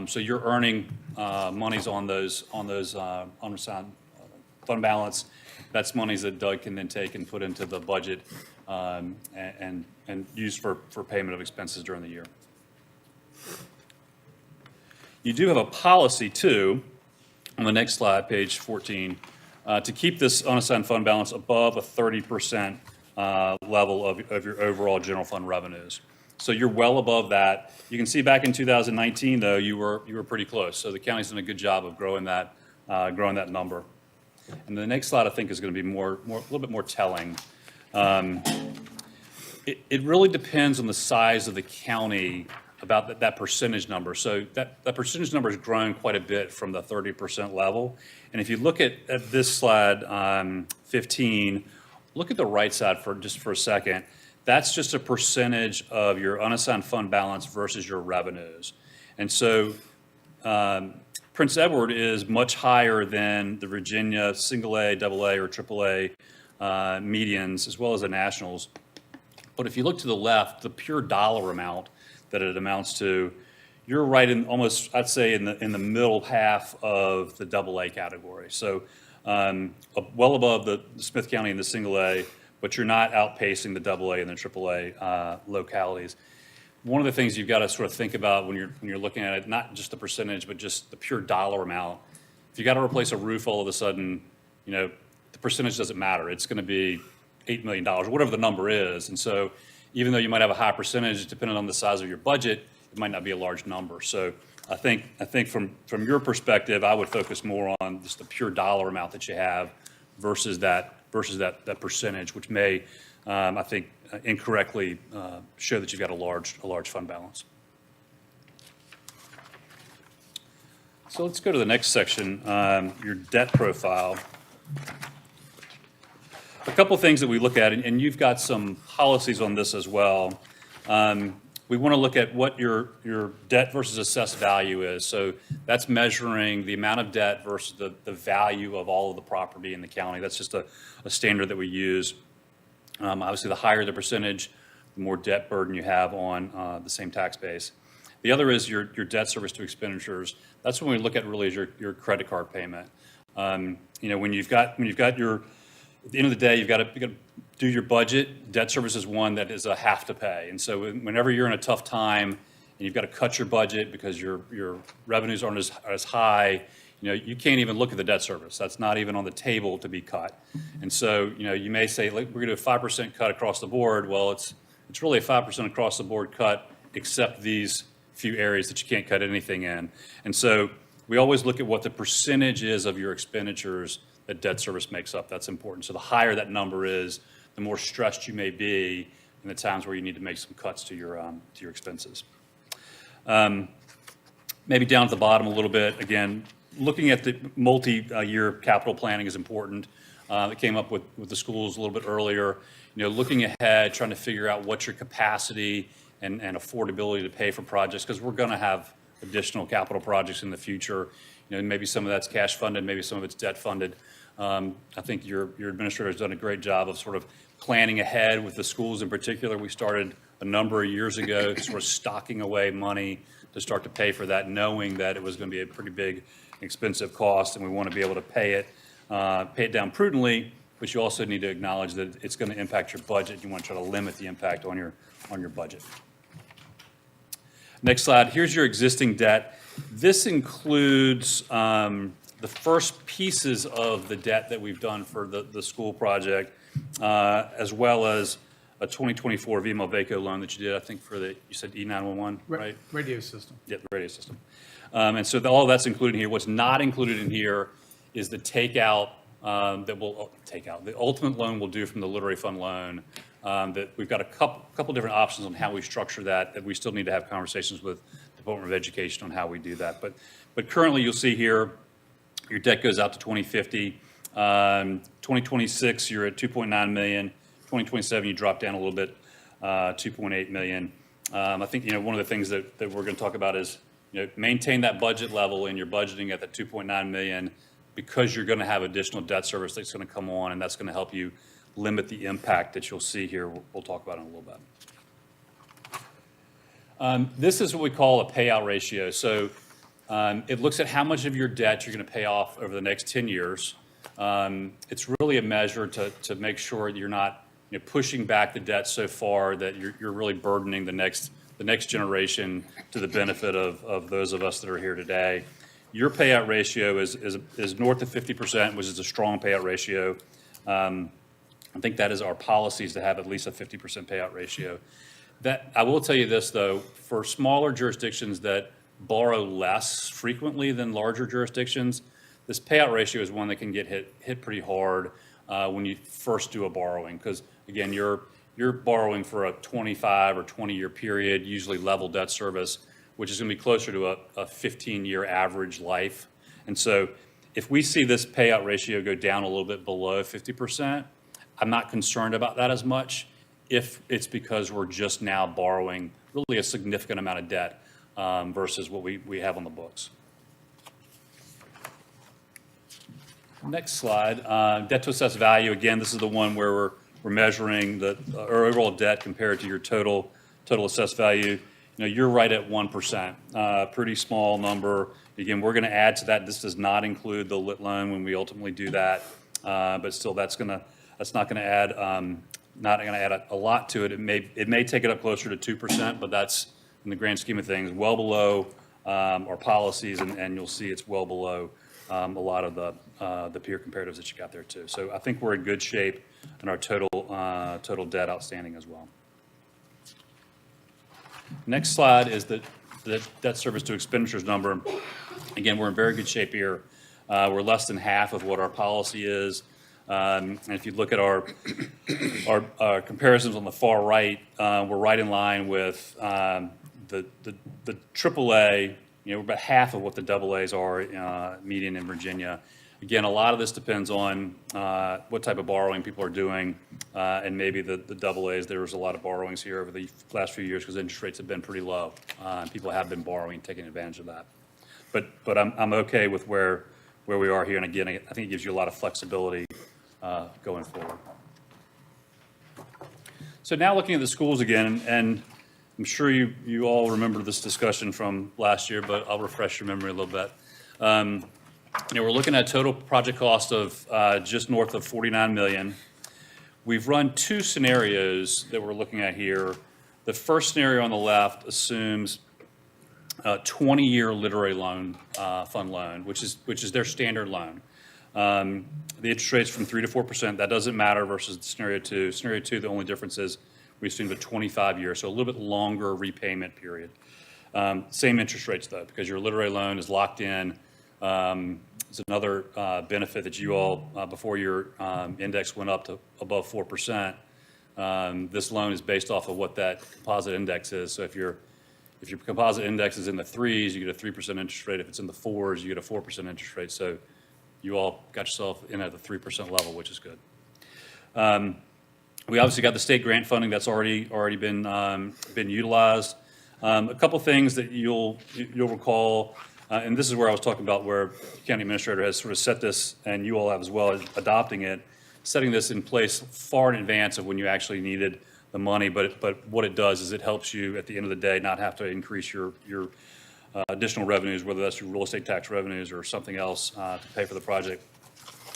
So you're earning monies on those unassigned fund balance. That's monies that Doug can then take and put into the budget and use for payment of expenses during the year. You do have a policy too, on the next slide, page 14, to keep this unassigned fund balance above a 30% level of your overall general fund revenues. So you're well above that. You can see back in 2019, though, you were pretty close. So the county's done a good job of growing that number. And the next slide, I think, is going to be a little bit more telling. It really depends on the size of the county about that percentage number. So that percentage number has grown quite a bit from the 30% level. And if you look at this slide 15, look at the right side for a second. That's just a percentage of your unassigned fund balance versus your revenues. And so Prince Edward is much higher than the Virginia single A, double A, or triple A medians, as well as the nationals. But if you look to the left, the pure dollar amount that it amounts to, you're right in almost, I'd say, in the middle half of the double A category. So well above the Smith County and the single A, but you're not outpacing the double A and the triple A localities. One of the things you've got to sort of think about when you're looking at it, not just the percentage, but just the pure dollar amount. If you got to replace a roof all of a sudden, you know, the percentage doesn't matter. It's going to be $8 million, whatever the number is. And so even though you might have a high percentage, depending on the size of your budget, it might not be a large number. So I think from your perspective, I would focus more on just the pure dollar amount that you have versus that percentage, which may, I think, incorrectly show that you've got a large fund balance. So let's go to the next section, your debt profile. A couple things that we look at, and you've got some policies on this as well. We want to look at what your debt versus assessed value is. So that's measuring the amount of debt versus the value of all of the property in the county. That's just a standard that we use. Obviously, the higher the percentage, the more debt burden you have on the same tax base. The other is your debt service to expenditures. That's when we look at really is your credit card payment. You know, when you've got your, at the end of the day, you've got to do your budget. Debt service is one that is a have to pay. And so whenever you're in a tough time and you've got to cut your budget because your revenues aren't as high, you can't even look at the debt service. That's not even on the table to be cut. And so, you may say, like, we're going to do a 5% cut across the board. Well, it's really a 5% across the board cut, except these few areas that you can't cut anything in. And so we always look at what the percentage is of your expenditures that debt service makes up. That's important. So the higher that number is, the more stressed you may be in the times where you need to make some cuts to your expenses. Maybe down at the bottom a little bit, again, looking at the multi-year capital planning is important. It came up with the schools a little bit earlier. Looking ahead, trying to figure out what's your capacity and affordability to pay for projects, because we're going to have additional capital projects in the future. Maybe some of that's cash funded, maybe some of it's debt funded. I think your administrator has done a great job of sort of planning ahead with the schools in particular. We started a number of years ago, sort of stocking away money to start to pay for that, knowing that it was going to be a pretty big, expensive cost, and we want to be able to pay it down prudently. But you also need to acknowledge that it's going to impact your budget. You want to try to limit the impact on your budget. Next slide. Here's your existing debt. This includes the first pieces of the debt that we've done for the school project, as well as a 2024 VMO VACO loan that you did, I think, you said E911, right? Radio system. Yeah, the radio system. And so all of that's included here. What's not included in here is the takeout the ultimate loan we'll do from the Literary Fund loan. That we've got a couple different options on how we structure that we still need to have conversations with the Department of Education on how we do that. But currently, you'll see here, your debt goes out to 2050. 2026, you're at 2.9 million. 2027, you drop down a little bit, 2.8 million. I think one of the things that we're going to talk about is maintain that budget level, and you're budgeting at that 2.9 million because you're going to have additional debt service that's going to come on, and that's going to help you limit the impact that you'll see here. We'll talk about it in a little bit. This is what we call a payout ratio. So it looks at how much of your debt you're going to pay off over the next 10 years. It's really a measure to make sure that you're not pushing back the debt so far that you're really burdening the next generation to the benefit of those of us that are here today. Your payout ratio is north of 50%, which is a strong payout ratio. I think that is our policies to have at least a 50% payout ratio. That I will tell you this, though, for smaller jurisdictions that borrow less frequently than larger jurisdictions, this payout ratio is one that can get hit pretty hard when you first do a borrowing, because again, you're borrowing for a 25 or 20-year period, usually level debt service, which is going to be closer to a 15-year average life. And so if we see this payout ratio go down a little bit below 50%, I'm not concerned about that as much if it's because we're just now borrowing really a significant amount of debt versus what we have on the books. Next slide, debt to assessed value. Again, this is the one where we're measuring our overall debt compared to your total assessed value. You're right at 1%, pretty small number. Again, we're going to add to that. This does not include the lit loan when we ultimately do that, but still, that's not going to add a lot to it. It may take it up closer to 2%, but that's in the grand scheme of things well below our policies, and you'll see it's well below a lot of the peer comparatives that you got there too. So I think we're in good shape in our total debt outstanding as well. Next slide is the debt service to expenditures number. Again, we're in very good shape here. We're less than half of what our policy is. And if you look at our comparisons on the far right, we're right in line with the AAA. We're about half of what the AA's are median in Virginia. Again, a lot of this depends on what type of borrowing people are doing, and maybe the AA's. There was a lot of borrowings here over the last few years because interest rates have been pretty low, and people have been borrowing, taking advantage of that. But I'm okay with where we are here, and again, I think it gives you a lot of flexibility going forward. So now looking at the schools again, and I'm sure you all remember this discussion from last year, but I'll refresh your memory a little bit. We're looking at total project cost of just north of $49 million. We've run two scenarios that we're looking at here. The first scenario on the left assumes 20-year literary loan, fund loan, which is their standard loan. The interest rate's from 3 to 4%. That doesn't matter versus scenario 2. Scenario 2, the only difference is we assumed a 25-year, so a little bit longer repayment period. Same interest rates though, because your literary loan is locked in. It's another benefit that you all, before your index went up to above 4%, this loan is based off of what that composite index is. So if your composite index is in the 3s, you get a 3% interest rate. If it's in the 4s, you get a 4% interest rate. So you all got yourself in at the 3% level, which is good. We obviously got the state grant funding that's already been utilized. A couple things that you'll recall, and this is where I was talking about where the county administrator has sort of set this, and you all have as well, as adopting it, setting this in place far in advance of when you actually needed the money. But what it does is it helps you at the end of the day not have to increase your additional revenues, whether that's through real estate tax revenues or something else to pay for the project.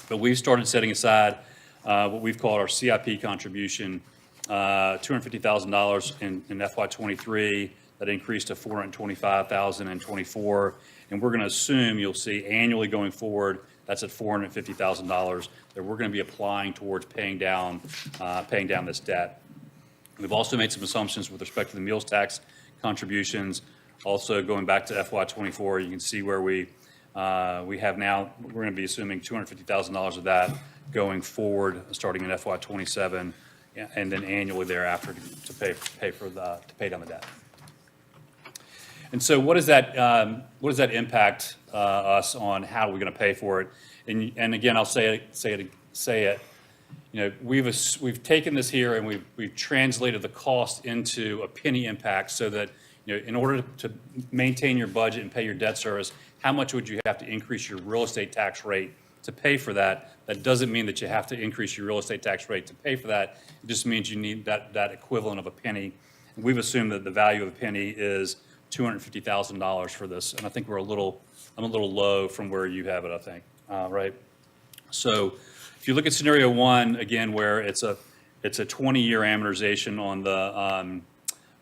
But we've started setting aside what we've called our CIP contribution, $250,000 in FY23. That increased to $425,000 in '24, and we're going to assume you'll see annually going forward that's at $450,000 that we're going to be applying towards paying down this debt. We've also made some assumptions with respect to the meals tax contributions. Also, going back to FY24, you can see where we have now. We're going to be assuming $250,000 of that going forward, starting in FY27, and then annually thereafter to pay down the debt. And so, what does that impact us on how we're going to pay for it? And again, I'll say it. You know, we've taken this here and we've translated the cost into a penny impact, so that, you know, in order to maintain your budget and pay your debt service, how much would you have to increase your real estate tax rate to pay for that? That doesn't mean that you have to increase your real estate tax rate to pay for that. It just means you need that equivalent of a penny. And we've assumed that the value of a penny is $250,000 for this, and I think I'm a little low from where you have it, I think, right? So if you look at scenario 1, again, where it's a 20-year amortization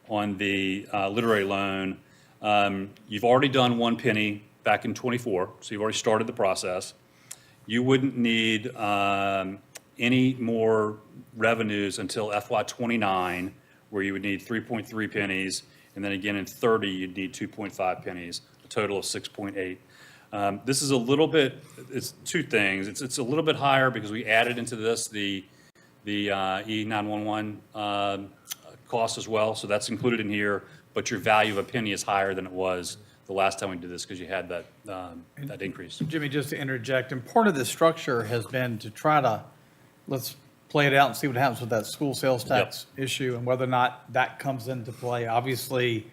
on the literary loan, you've already done 1 penny back in '24, so you've already started the process. You wouldn't need any more revenues until FY29, where you would need 3.3 pennies. And then again in 30, you'd need 2.5 pennies, a total of 6.8. This is a little bit, it's two things. It's a little bit higher because we added into this the E911 cost as well. So that's included in here, but your value of a penny is higher than it was the last time we did this because you had that increase. Jimmy, just to interject, and part of the structure has been to try to, let's play it out and see what happens with that school sales tax issue and whether or not that comes into play. Obviously,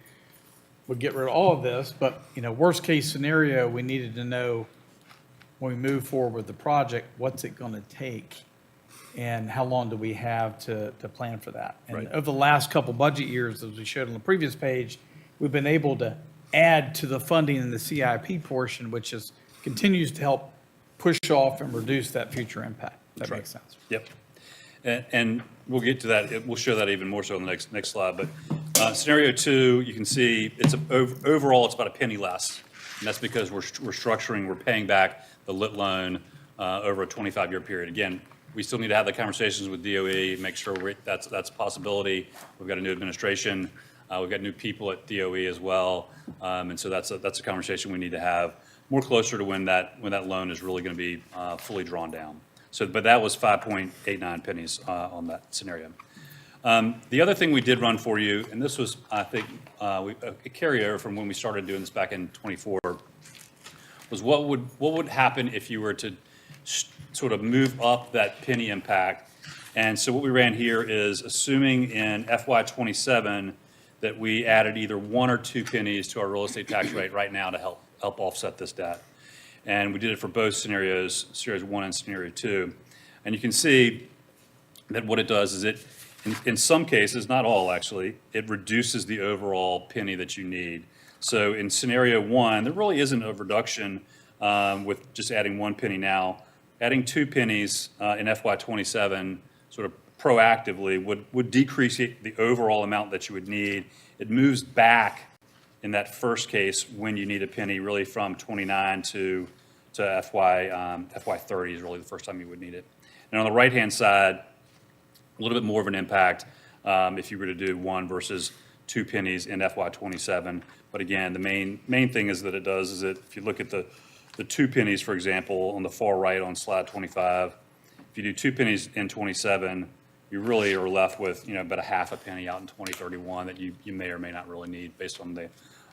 we'll get rid of all of this, but, you know, worst case scenario, we needed to know when we move forward with the project, what's it going to take and how long do we have to plan for that? And Right. over the last couple budget years, as we showed on the previous page, we've been able to add to the funding in the CIP portion, which continues to help push off and reduce that future impact. That makes sense. Yep. And we'll get to that. We'll show that even more so on the next slide. But scenario 2, you can see overall it's about a penny less, and that's because we're paying back the lit loan over a 25-year period. Again, we still need to have the conversations with DOE, make sure that's a possibility. We've got a new administration. We've got new people at DOE as well, and so that's a conversation we need to have more closer to when that loan is really going to be fully drawn down. So, but that was 5.89 pennies on that scenario. The other thing we did run for you, and this was, I think, a carryover from when we started doing this back in '24, was what would happen if you were to sort of move up that penny impact. And so what we ran here is assuming in FY27 that we added either 1 or 2 pennies to our real estate tax rate right now to help offset this debt. And we did it for both scenarios, scenario 1 and scenario 2. And you can see that what it does is in some cases, not all actually, it reduces the overall penny that you need. So in scenario 1, there really isn't a reduction with just adding 1 penny now. Adding 2 pennies in FY27 sort of proactively would decrease the overall amount that you would need. It moves back in that first case, when you need a penny, really from 29 to FY 30 is really the first time you would need it. And on the right-hand side, a little bit more of an impact if you were to do 1 versus 2 pennies in FY 27. But again, the main thing is that it does is that if you look at the 2 pennies, for example, on the far right on slide 25, if you do 2 pennies in 27, you really are left with, about a half a penny out in 2031 that you may or may not really need based on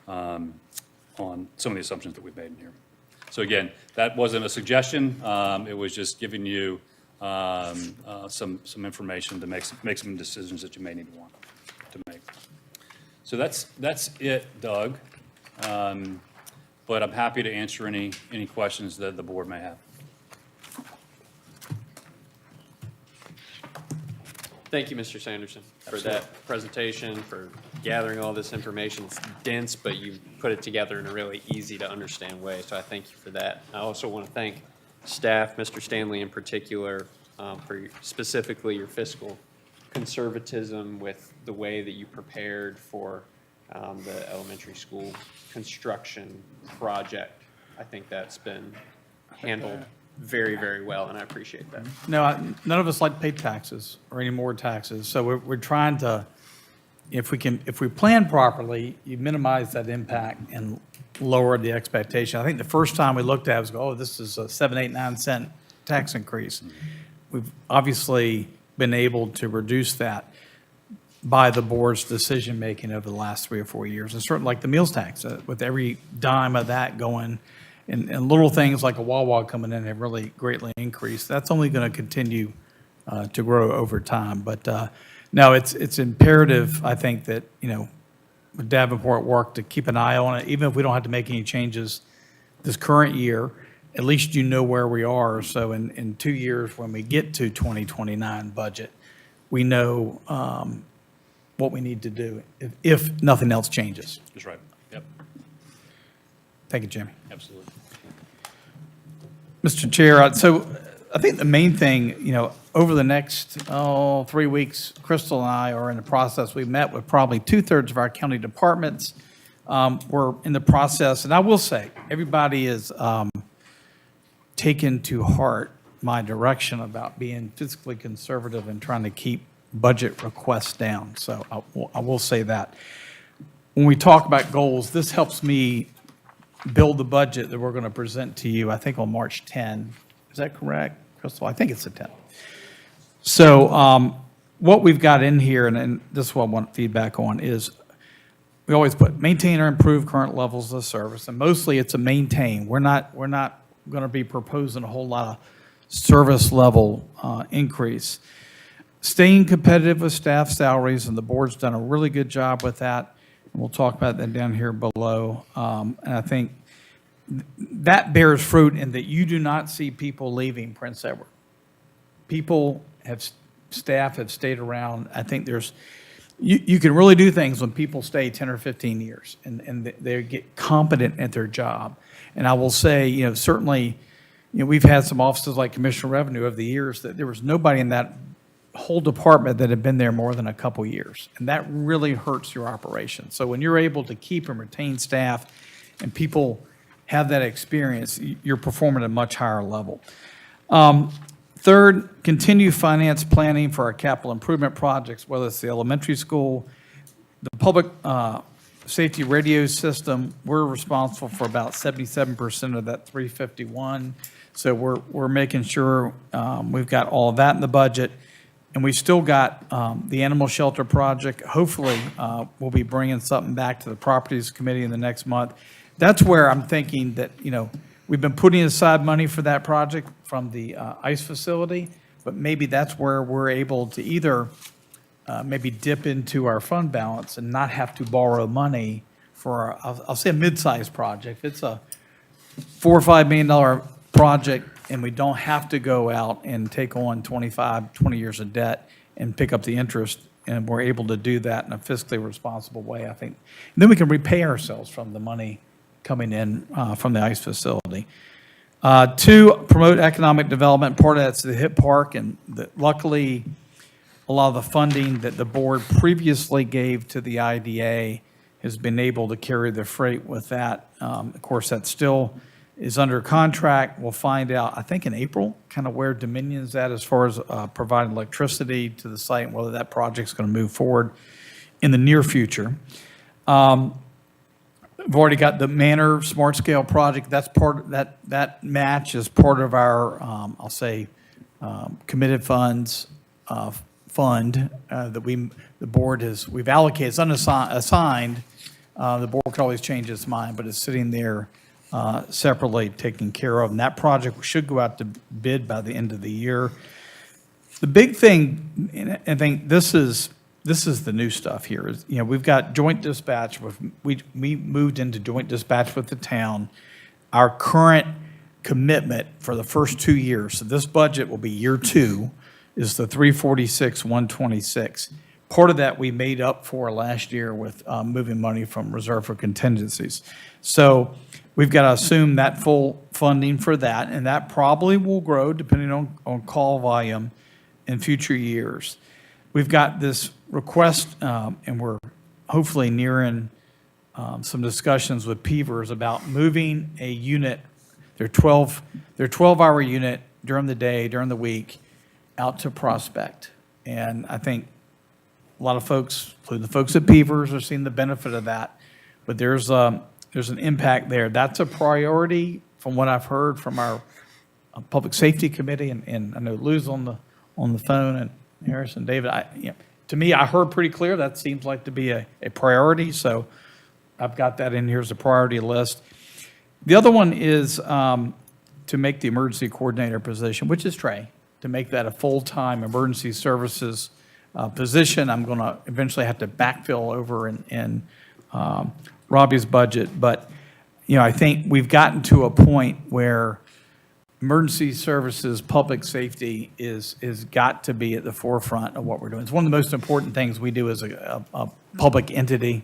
on some of the assumptions that we've made in here. So again, that wasn't a suggestion. It was just giving you some information to make some decisions that you may need to want to make. So that's it, Doug. But I'm happy to answer any questions that the board may have. Thank you, Mr. Sanderson, for that presentation, for gathering all this information. It's dense, but you put it together in a really easy to understand way, so I thank you for that. I also want to thank staff, Mr. Stanley in particular, for specifically your fiscal conservatism with the way that you prepared for the elementary school construction project. I think that's been handled very, very well, and I appreciate that. No, none of us like to pay taxes or any more taxes, so we're trying to, if we plan properly, you minimize that impact and lower the expectation. I think the first time we looked at it was, oh, this is a 7, 8, 9 cent tax increase. We've obviously been able to reduce that by the board's decision-making over the last 3 or 4 years. And certainly like the meals tax, with every dime of that going, and little things like a Wawa coming in have really greatly increased. That's only going to continue to grow over time. But no, it's imperative, I think, that, with Davenport work to keep an eye on it, even if we don't have to make any changes this current year, at least you know where we are. So in 2 years, when we get to 2029 budget, we know what we need to do if nothing else changes. That's right. Yep, Thank you, Jimmy. absolutely. Mr. Chair, so I think the main thing, over the next 3 weeks, Crystal and I are in the process. We met with probably 2/3 of our county departments. We're in the process, and I will say, everybody is taken to heart my direction about being fiscally conservative and trying to keep budget requests down. So I will say that. When we talk about goals, this helps me build the budget that we're going to present to you, I think on March 10. Is that correct, Crystal? I think it's the 10th. So what we've got in here, and this is what I want feedback on, is we always put maintain or improve current levels of service, and mostly it's a maintain. We're not going to be proposing a whole lot of service level increase. Staying competitive with staff salaries, and the board's done a really good job with that. We'll talk about that down here below. And I think that bears fruit in that you do not see people leaving Prince Edward. Staff have stayed around. I think you can really do things when people stay 10 or 15 years and they get competent at their job. And I will say, certainly, we've had some offices like Commissioner of Revenue over the years that there was nobody in that whole department that had been there more than a couple years. And that really hurts your operation. So when you're able to keep and retain staff and people have that experience, you're performing at a much higher level. Third, continue finance planning for our capital improvement projects, whether it's the elementary school, the public safety radio system. We're responsible for about 77% of that 351. So we're making sure we've got all of that in the budget. And we've still got the animal shelter project. Hopefully, we'll be bringing something back to the Properties Committee in the next month. That's where I'm thinking that, we've been putting aside money for that project from the ICE facility, but maybe that's where we're able to either maybe dip into our fund balance and not have to borrow money for, I'll say a mid-sized project. If it's a $4 or $5 million project, and we don't have to go out and take on 25, 20 years of debt and pick up the interest, and we're able to do that in a fiscally responsible way, I think. And then we can repay ourselves from the money coming in from the ICE facility. 2, promote economic development. Part of that's the HIP Park, and luckily, a lot of the funding that the board previously gave to the IDA has been able to carry the freight with that. Of course, that still is under contract. We'll find out, I think in April, kind of where Dominion's at as far as providing electricity to the site, and whether that project's going to move forward in the near future. We've already got the Manor Smart Scale project. That's part, that match is part of our, I'll say, committed funds fund that the board we've allocated. It's unassigned. The board could always change its mind, but it's sitting there separately taken care of. And that project should go out to bid by the end of the year. The big thing, and I think this is the new stuff here, is, we've got joint dispatch. We moved into joint dispatch with the town. Our current commitment for the first 2 years, so this budget will be year 2, is the 346, 126. Part of that we made up for last year with moving money from reserve for contingencies. So we've got to assume that full funding for that, and that probably will grow depending on call volume in future years. We've got this request, and we're hopefully nearing some discussions with Peavers about moving a unit, their 12-hour unit during the day, during the week, out to Prospect. And I think a lot of folks, including the folks at Peavers, are seeing the benefit of that. But there's an impact there. That's a priority from what I've heard from our Public Safety Committee, and I know Lou's on the phone, and Harris and David. To me, I heard pretty clear that seems like to be a priority, so I've got that in here as a priority list. The other one is to make the emergency coordinator position, which is Trey, to make that a full-time emergency services position. I'm going to eventually have to backfill over in Robbie's budget, but I think we've gotten to a point where emergency services, public safety is got to be at the forefront of what we're doing. It's one of the most important things we do as a public entity.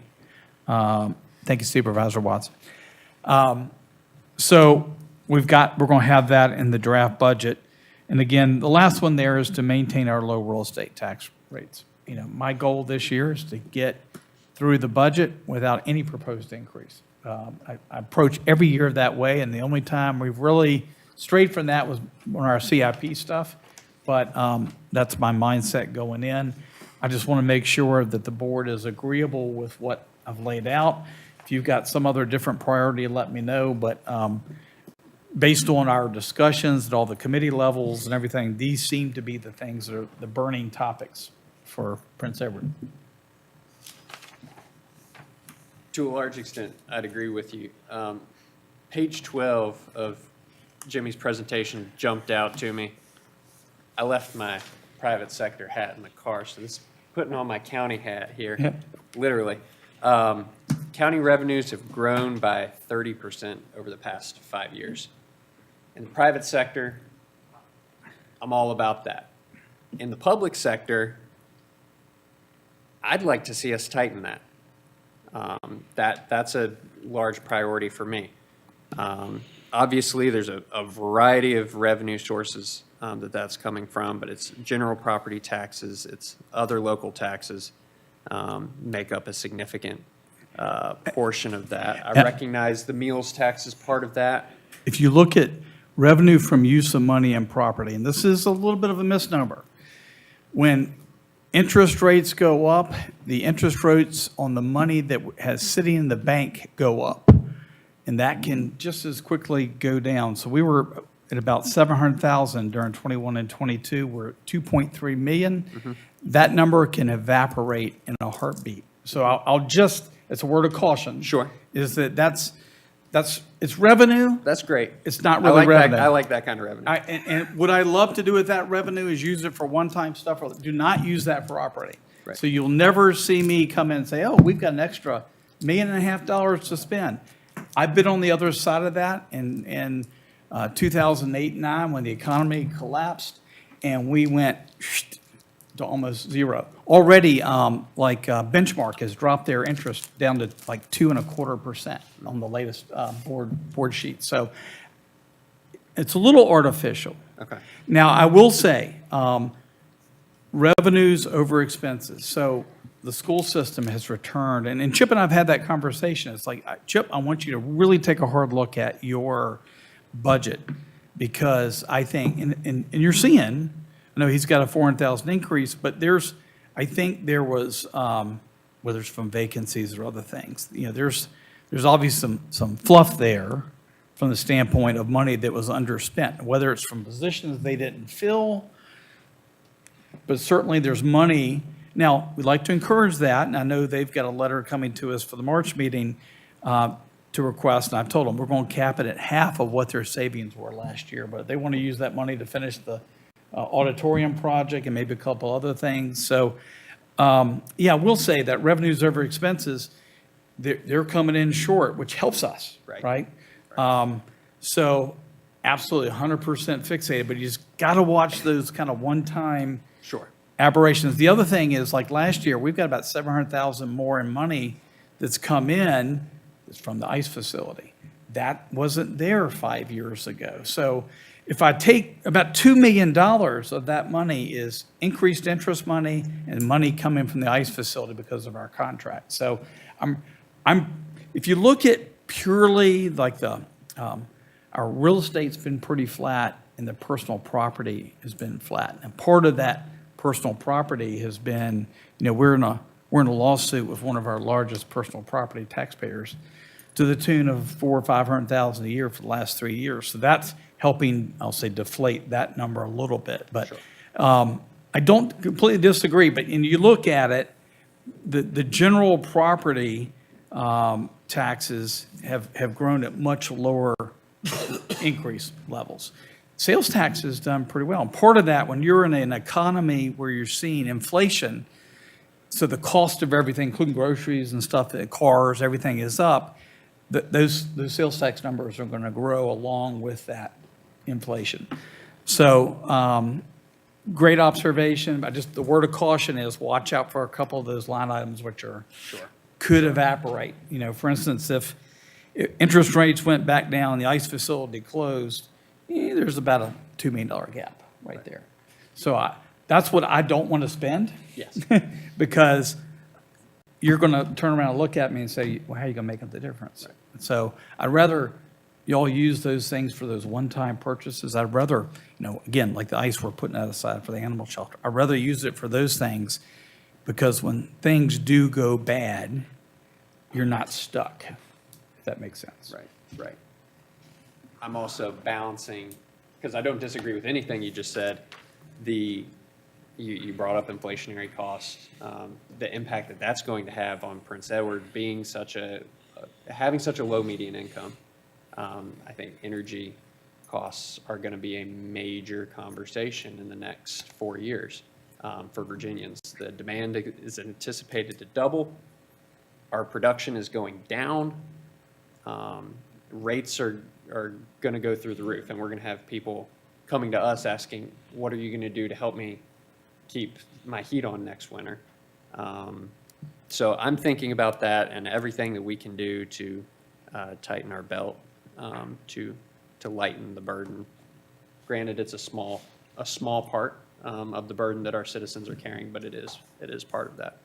Thank you, Supervisor Watson. So we're going to have that in the draft budget. And again, the last one there is to maintain our low real estate tax rates. My goal this year is to get through the budget without any proposed increase. I approach every year that way, and the only time we've really strayed from that was on our CIP stuff, but that's my mindset going in. I just want to make sure that the board is agreeable with what I've laid out. If you've got some other different priority, let me know, but based on our discussions at all the committee levels and everything, these seem to be the things that are the burning topics for Prince Edward. To a large extent, I'd agree with you. Page 12 of Jimmy's presentation jumped out to me. I left my private sector hat in the car, so this is putting on my county hat here, literally. County revenues have grown by 30% over the past 5 years. In the private sector, I'm all about that. In the public sector, I'd like to see us tighten that. That's a large priority for me. Obviously, there's a variety of revenue sources that's coming from, but it's general property taxes, it's other local taxes make up a significant portion of that. I recognize the meals tax is part of that. If you look at revenue from use of money and property, and this is a little bit of a misnomer, when interest rates go up, the interest rates on the money that has sitting in the bank go up, and that can just as quickly go down. So we were at about 700,000 during 21 and 22. We're at 2.3 million. Mm-hmm. That number can evaporate in a heartbeat. So I'll just, it's a word of caution. Sure. Is that's it's revenue. That's great. It's not really revenue. I like that kind of revenue. And what I love to do with that revenue is use it for one-time stuff. Or do not use that for operating. Right. So you'll never see me come in and say, oh, we've got an extra $1.5 million to spend. I've been on the other side of that in 2008-9 when the economy collapsed, and we went to almost zero. Already, Benchmark has dropped their interest down to like 2.25% on the latest board sheet. So it's a little artificial. Okay. Now, I will say, revenues over expenses. So the school system has returned, and Chip and I have had that conversation. It's like, Chip, I want you to really take a hard look at your budget, because I think, and you're seeing, I know he's got a 400,000 increase, but I think there was, whether it's from vacancies or other things, there's obviously some fluff there from the standpoint of money that was underspent, whether it's from positions they didn't fill, but certainly there's money. Now, we'd like to encourage that, and I know they've got a letter coming to us for the March meeting to request, and I've told them we're going to cap it at half of what their savings were last year, but they want to use that money to finish the auditorium project and maybe a couple other things. So, yeah, we'll say that revenues over expenses, they're coming in short, which helps us, right? So absolutely 100% fixated, but you just got to watch those kind of one-time aberrations. The other thing is, like last year, we've got about 700,000 more in money that's come in from the ICE facility. That wasn't there 5 years ago. So if I take about $2 million of that money is increased interest money and money coming from the ICE facility because of our contract. So if you look at purely like our real estate's been pretty flat and the personal property has been flat. And part of that personal property has been, we're in a lawsuit with one of our largest personal property taxpayers to the tune of $400,000 or $500,000 a year for the last 3 years. So that's helping, I'll say, deflate that number a little bit. But I don't completely disagree. But when you look at it, the general property taxes have grown at much lower increase levels. Sales tax has done pretty well. And part of that, when you're in an economy where you're seeing inflation, so the cost of everything, including groceries and stuff, cars, everything is up, those sales tax numbers are going to grow along with that inflation. So great observation. The word of caution is watch out for a couple of those line items which could evaporate. For instance, if interest rates went back down, the ICE facility closed, there's about a $2 million gap right there. So that's what I don't want to spend. Yes. Because you're going to turn around and look at me and say, well, how are you going to make up the difference? Right. So I'd rather y'all use those things for those one-time purchases. I'd rather, again, like the ICE, we're putting that aside for the animal shelter. I'd rather use it for those things, because when things do go bad, you're not stuck, if that makes sense. Right. I'm also balancing, because I don't disagree with anything you just said, you brought up inflationary costs, the impact that that's going to have on Prince Edward being having such a low median income. I think energy costs are going to be a major conversation in the next 4 years for Virginians. The demand is anticipated to double. Our production is going down. Rates are going to go through the roof, and we're going to have people coming to us asking, what are you going to do to help me keep my heat on next winter? So I'm thinking about that and everything that we can do to tighten our belt, to lighten the burden. Granted, it's a small part of the burden that our citizens are carrying, but it is part of that.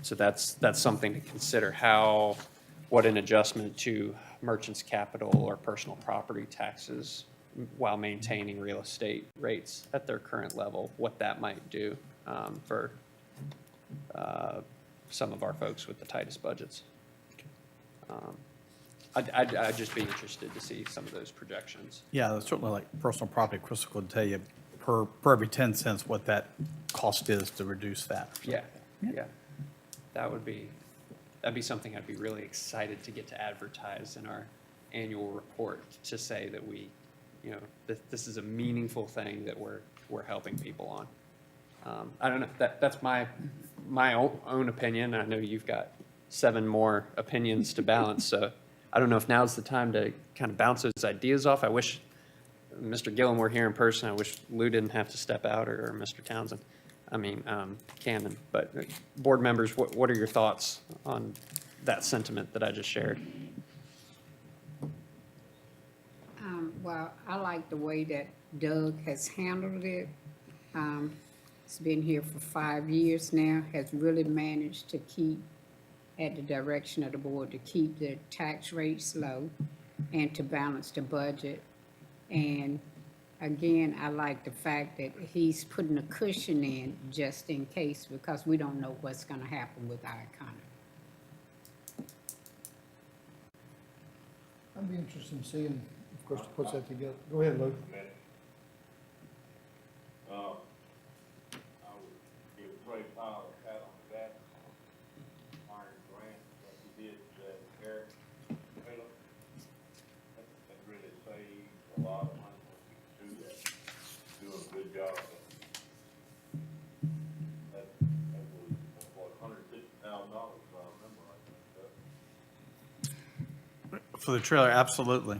So that's something to consider, what an adjustment to merchants' capital or personal property taxes while maintaining real estate rates at their current level, what that might do for some of our folks with the tightest budgets. I'd just be interested to see some of those projections. Yeah, certainly like personal property, Crystal could tell you per every 10 cents what that cost is to reduce that. Yeah. That'd be something I'd be really excited to get to advertise in our annual report, to say that this is a meaningful thing that we're helping people on. I don't know, that's my own opinion. I know you've got 7 more opinions to balance, so I don't know if now's the time to kind of bounce those ideas off. I wish Mr. Gillum were here in person. I wish Lou didn't have to step out, or Mr. Townsend. Cannon. But board members, what are your thoughts on that sentiment that I just shared? Well, I like the way that Doug has handled it. has been here for 5 years now, has really managed to keep, at the direction of the board, to keep the tax rates low and to balance the budget. And again, I like the fact that he's putting a cushion in just in case, because we don't know what's gonna happen with our economy. I'd be interested in seeing, of course, puts that together. Go ahead, Luke. I would give Trey Powell a pat on the back, Iron Grant, what he did to that Eric Taylor. That really saved a lot of money when you do that, doing a good job. That was, what, $150,000, if I remember right. For the trailer, absolutely.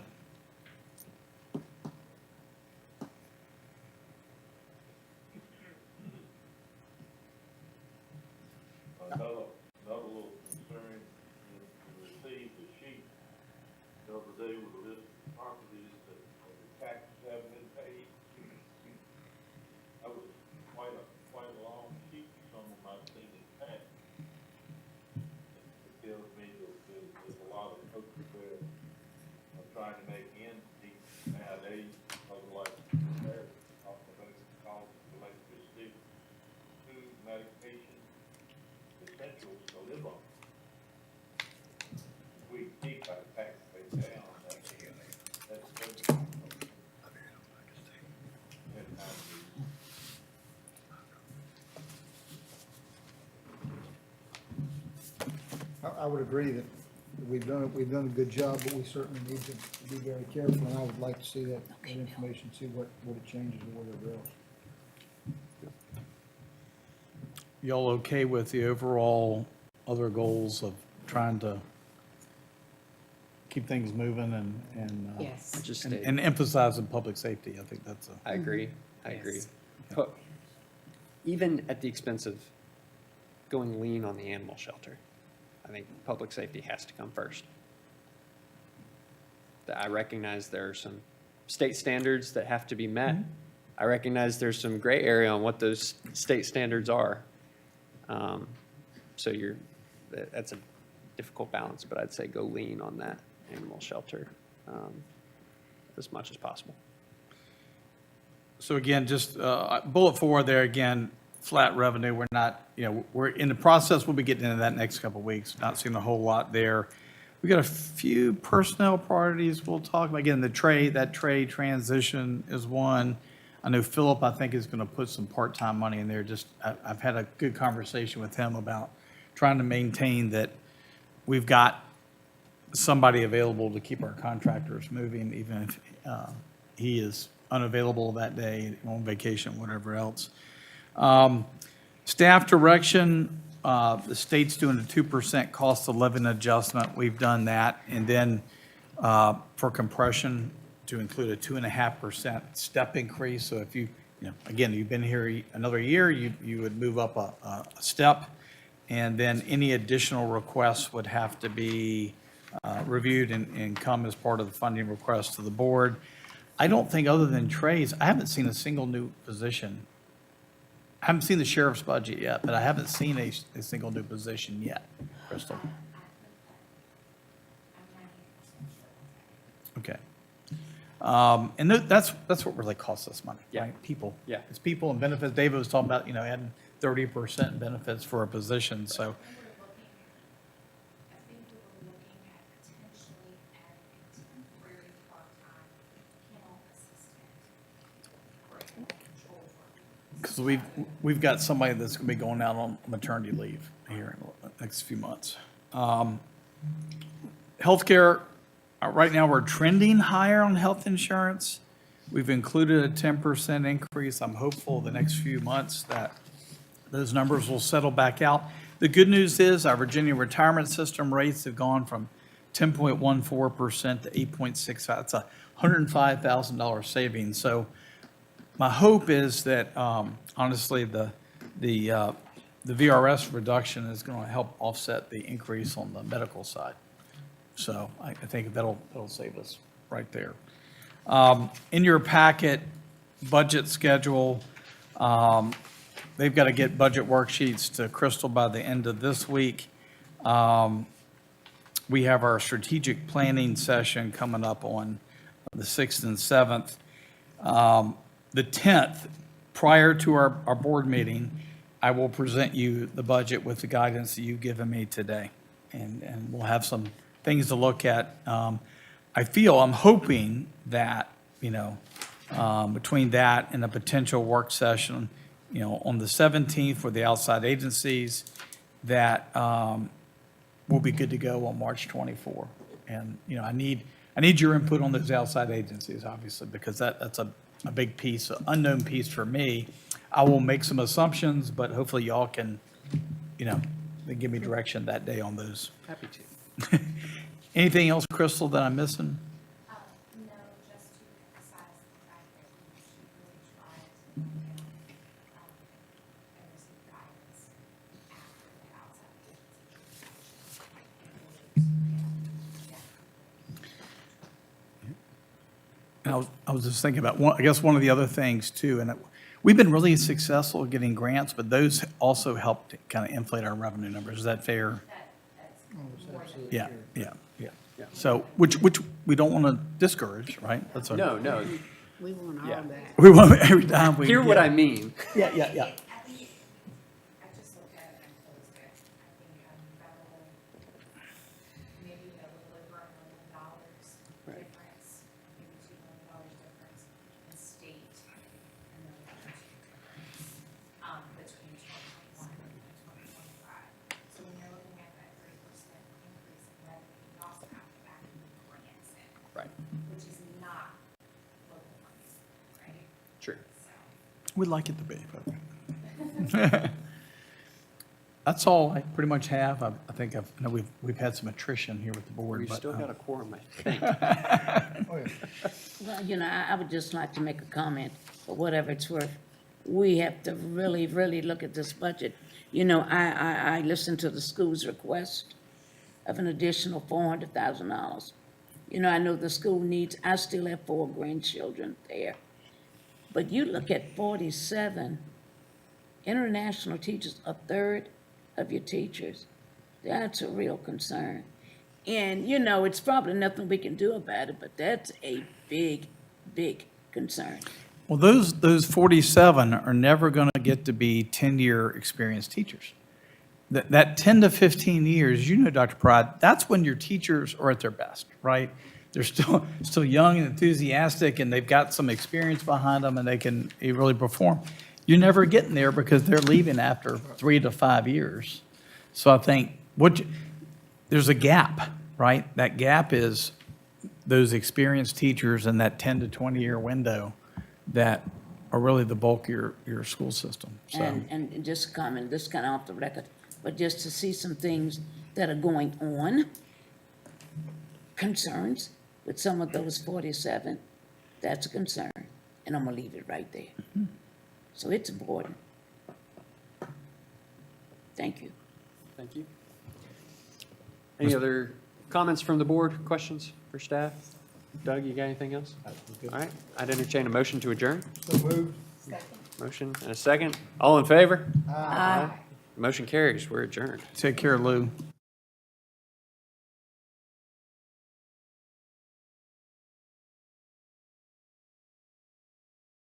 Another little concern, you received the sheet the other day with a list of properties that the taxes haven't been paid. That was quite a long sheet, some of them I've seen in past. It tells me that there's a lot of folks there trying to make ends meet nowadays, otherwise they're talking about the cost of electricity, food, medication, essentials to live on. If we keep our tax rate down, that's I would agree that we've done a good job, but we certainly need to be very careful, and I would like to see that information, see what it changes or whatever else. Y'all okay with the overall other goals of trying to keep things moving and Yes. Just and emphasizing public safety? I think that's I agree. I agree. Yes. But even at the expense of going lean on the animal shelter, I think public safety has to come first. I recognize there are some state standards that have to be met. I recognize there's some gray area on what those state standards are. So that's a difficult balance, but I'd say go lean on that animal shelter as much as possible. So again, just bullet 4 there, again, flat revenue. We're not, we're in the process. We'll be getting into that next couple of weeks. Not seeing a whole lot there. We got a few personnel priorities we'll talk about. Again, that trade transition is one. I know Philip, I think, is going to put some part-time money in there. Just, I've had a good conversation with him about trying to maintain that we've got somebody available to keep our contractors moving, even if he is unavailable that day, on vacation, whatever else. Staff direction, the state's doing a 2% cost of living adjustment. We've done that. And then for compression, to include a 2.5% step increase. So if again, you've been here another year, you would move up a step. And then any additional requests would have to be reviewed and come as part of the funding request to the board. I don't think, other than Trey's, I haven't seen a single new position. I haven't seen the sheriff's budget yet, but I haven't seen a single new position yet. Crystal? Okay. And that's what really costs us money, Yeah. right? People. Yeah. It's people and benefits. David was talking about, adding 30% benefits for a position, so. I think we were looking at potentially adding a temporary part-time kennel assistant. Because we've got somebody that's going to be going out on maternity leave here in the next few months. Healthcare, right now we're trending higher on health insurance. We've included a 10% increase. I'm hopeful the next few months that those numbers will settle back out. The good news is our Virginia retirement system rates have gone from 10.14% to 8.65. That's a $105,000 savings. So my hope is that, honestly, the VRS reduction is going to help offset the increase on the medical side. So I think that'll save us right there. In your packet, budget schedule, they've got to get budget worksheets to Crystal by the end of this week. We have our strategic planning session coming up on the 6th and 7th. The 10th, prior to our board meeting, I will present you the budget with the guidance that you've given me today. And we'll have some things to look at. I'm hoping that, between that and a potential work session, on the 17th for the outside agencies, that we'll be good to go on March 24. And, I need your input on those outside agencies, obviously, because that's a big piece, an unknown piece for me. I will make some assumptions, but hopefully y'all can, give me direction that day on those. Happy to. Anything else, Crystal, that I'm missing? No, just to emphasize the fact that we should really try to, and receive guidance after the outside agency. And I was just thinking about, I guess one of the other things too, and we've been really successful at getting grants, but those also help to kind of inflate our revenue numbers. Is that fair? Yeah. So, which we don't want to discourage, right? That's our. No. We want all Yeah. that. We want every time we. Hear what I mean. Yeah. I just looked at it and I closed it. I think that will maybe a little over $1 million difference, maybe $2 million difference in state and then the other two difference, between 2021 and 2025. So when you're looking at that 30% increase in revenue, you also have to factor in grants in. Right. Which is not local money, right? Sure. So. We'd like it to be, but. That's all I pretty much have. I think I know we've had some attrition here with the board, We but. still got a quorum, I think. Well, I would just like to make a comment, for whatever it's worth. We have to really, really look at this budget. I listened to the school's request of an additional $400,000. I know the school needs, I still have 4 grandchildren there. But you look at 47 international teachers, a third of your teachers. That's a real concern. And, it's probably nothing we can do about it, but that's a big, big concern. Well, those 47 are never going to get to be 10-year experienced teachers. That 10 to 15 years, Dr. Pride, that's when your teachers are at their best, right? They're still young and enthusiastic, and they've got some experience behind them, and they can really perform. You're never getting there because they're leaving after 3 to 5 years. So I think there's a gap, right? That gap is those experienced teachers in that 10 to 20-year window that are really the bulk of your school system. So. And just a comment, this kind of off the record, but just to see some things that are going on, concerns with some of those 47, that's a concern. And I'm going to leave it right there. So it's important. Thank you. Thank you. Any other comments from the board, questions for staff? Doug, you got anything else? All right, I'd entertain a motion to adjourn. So moved. Motion and a second. All in favor? Aye. Motion carries. We're adjourned. Take care, Lou.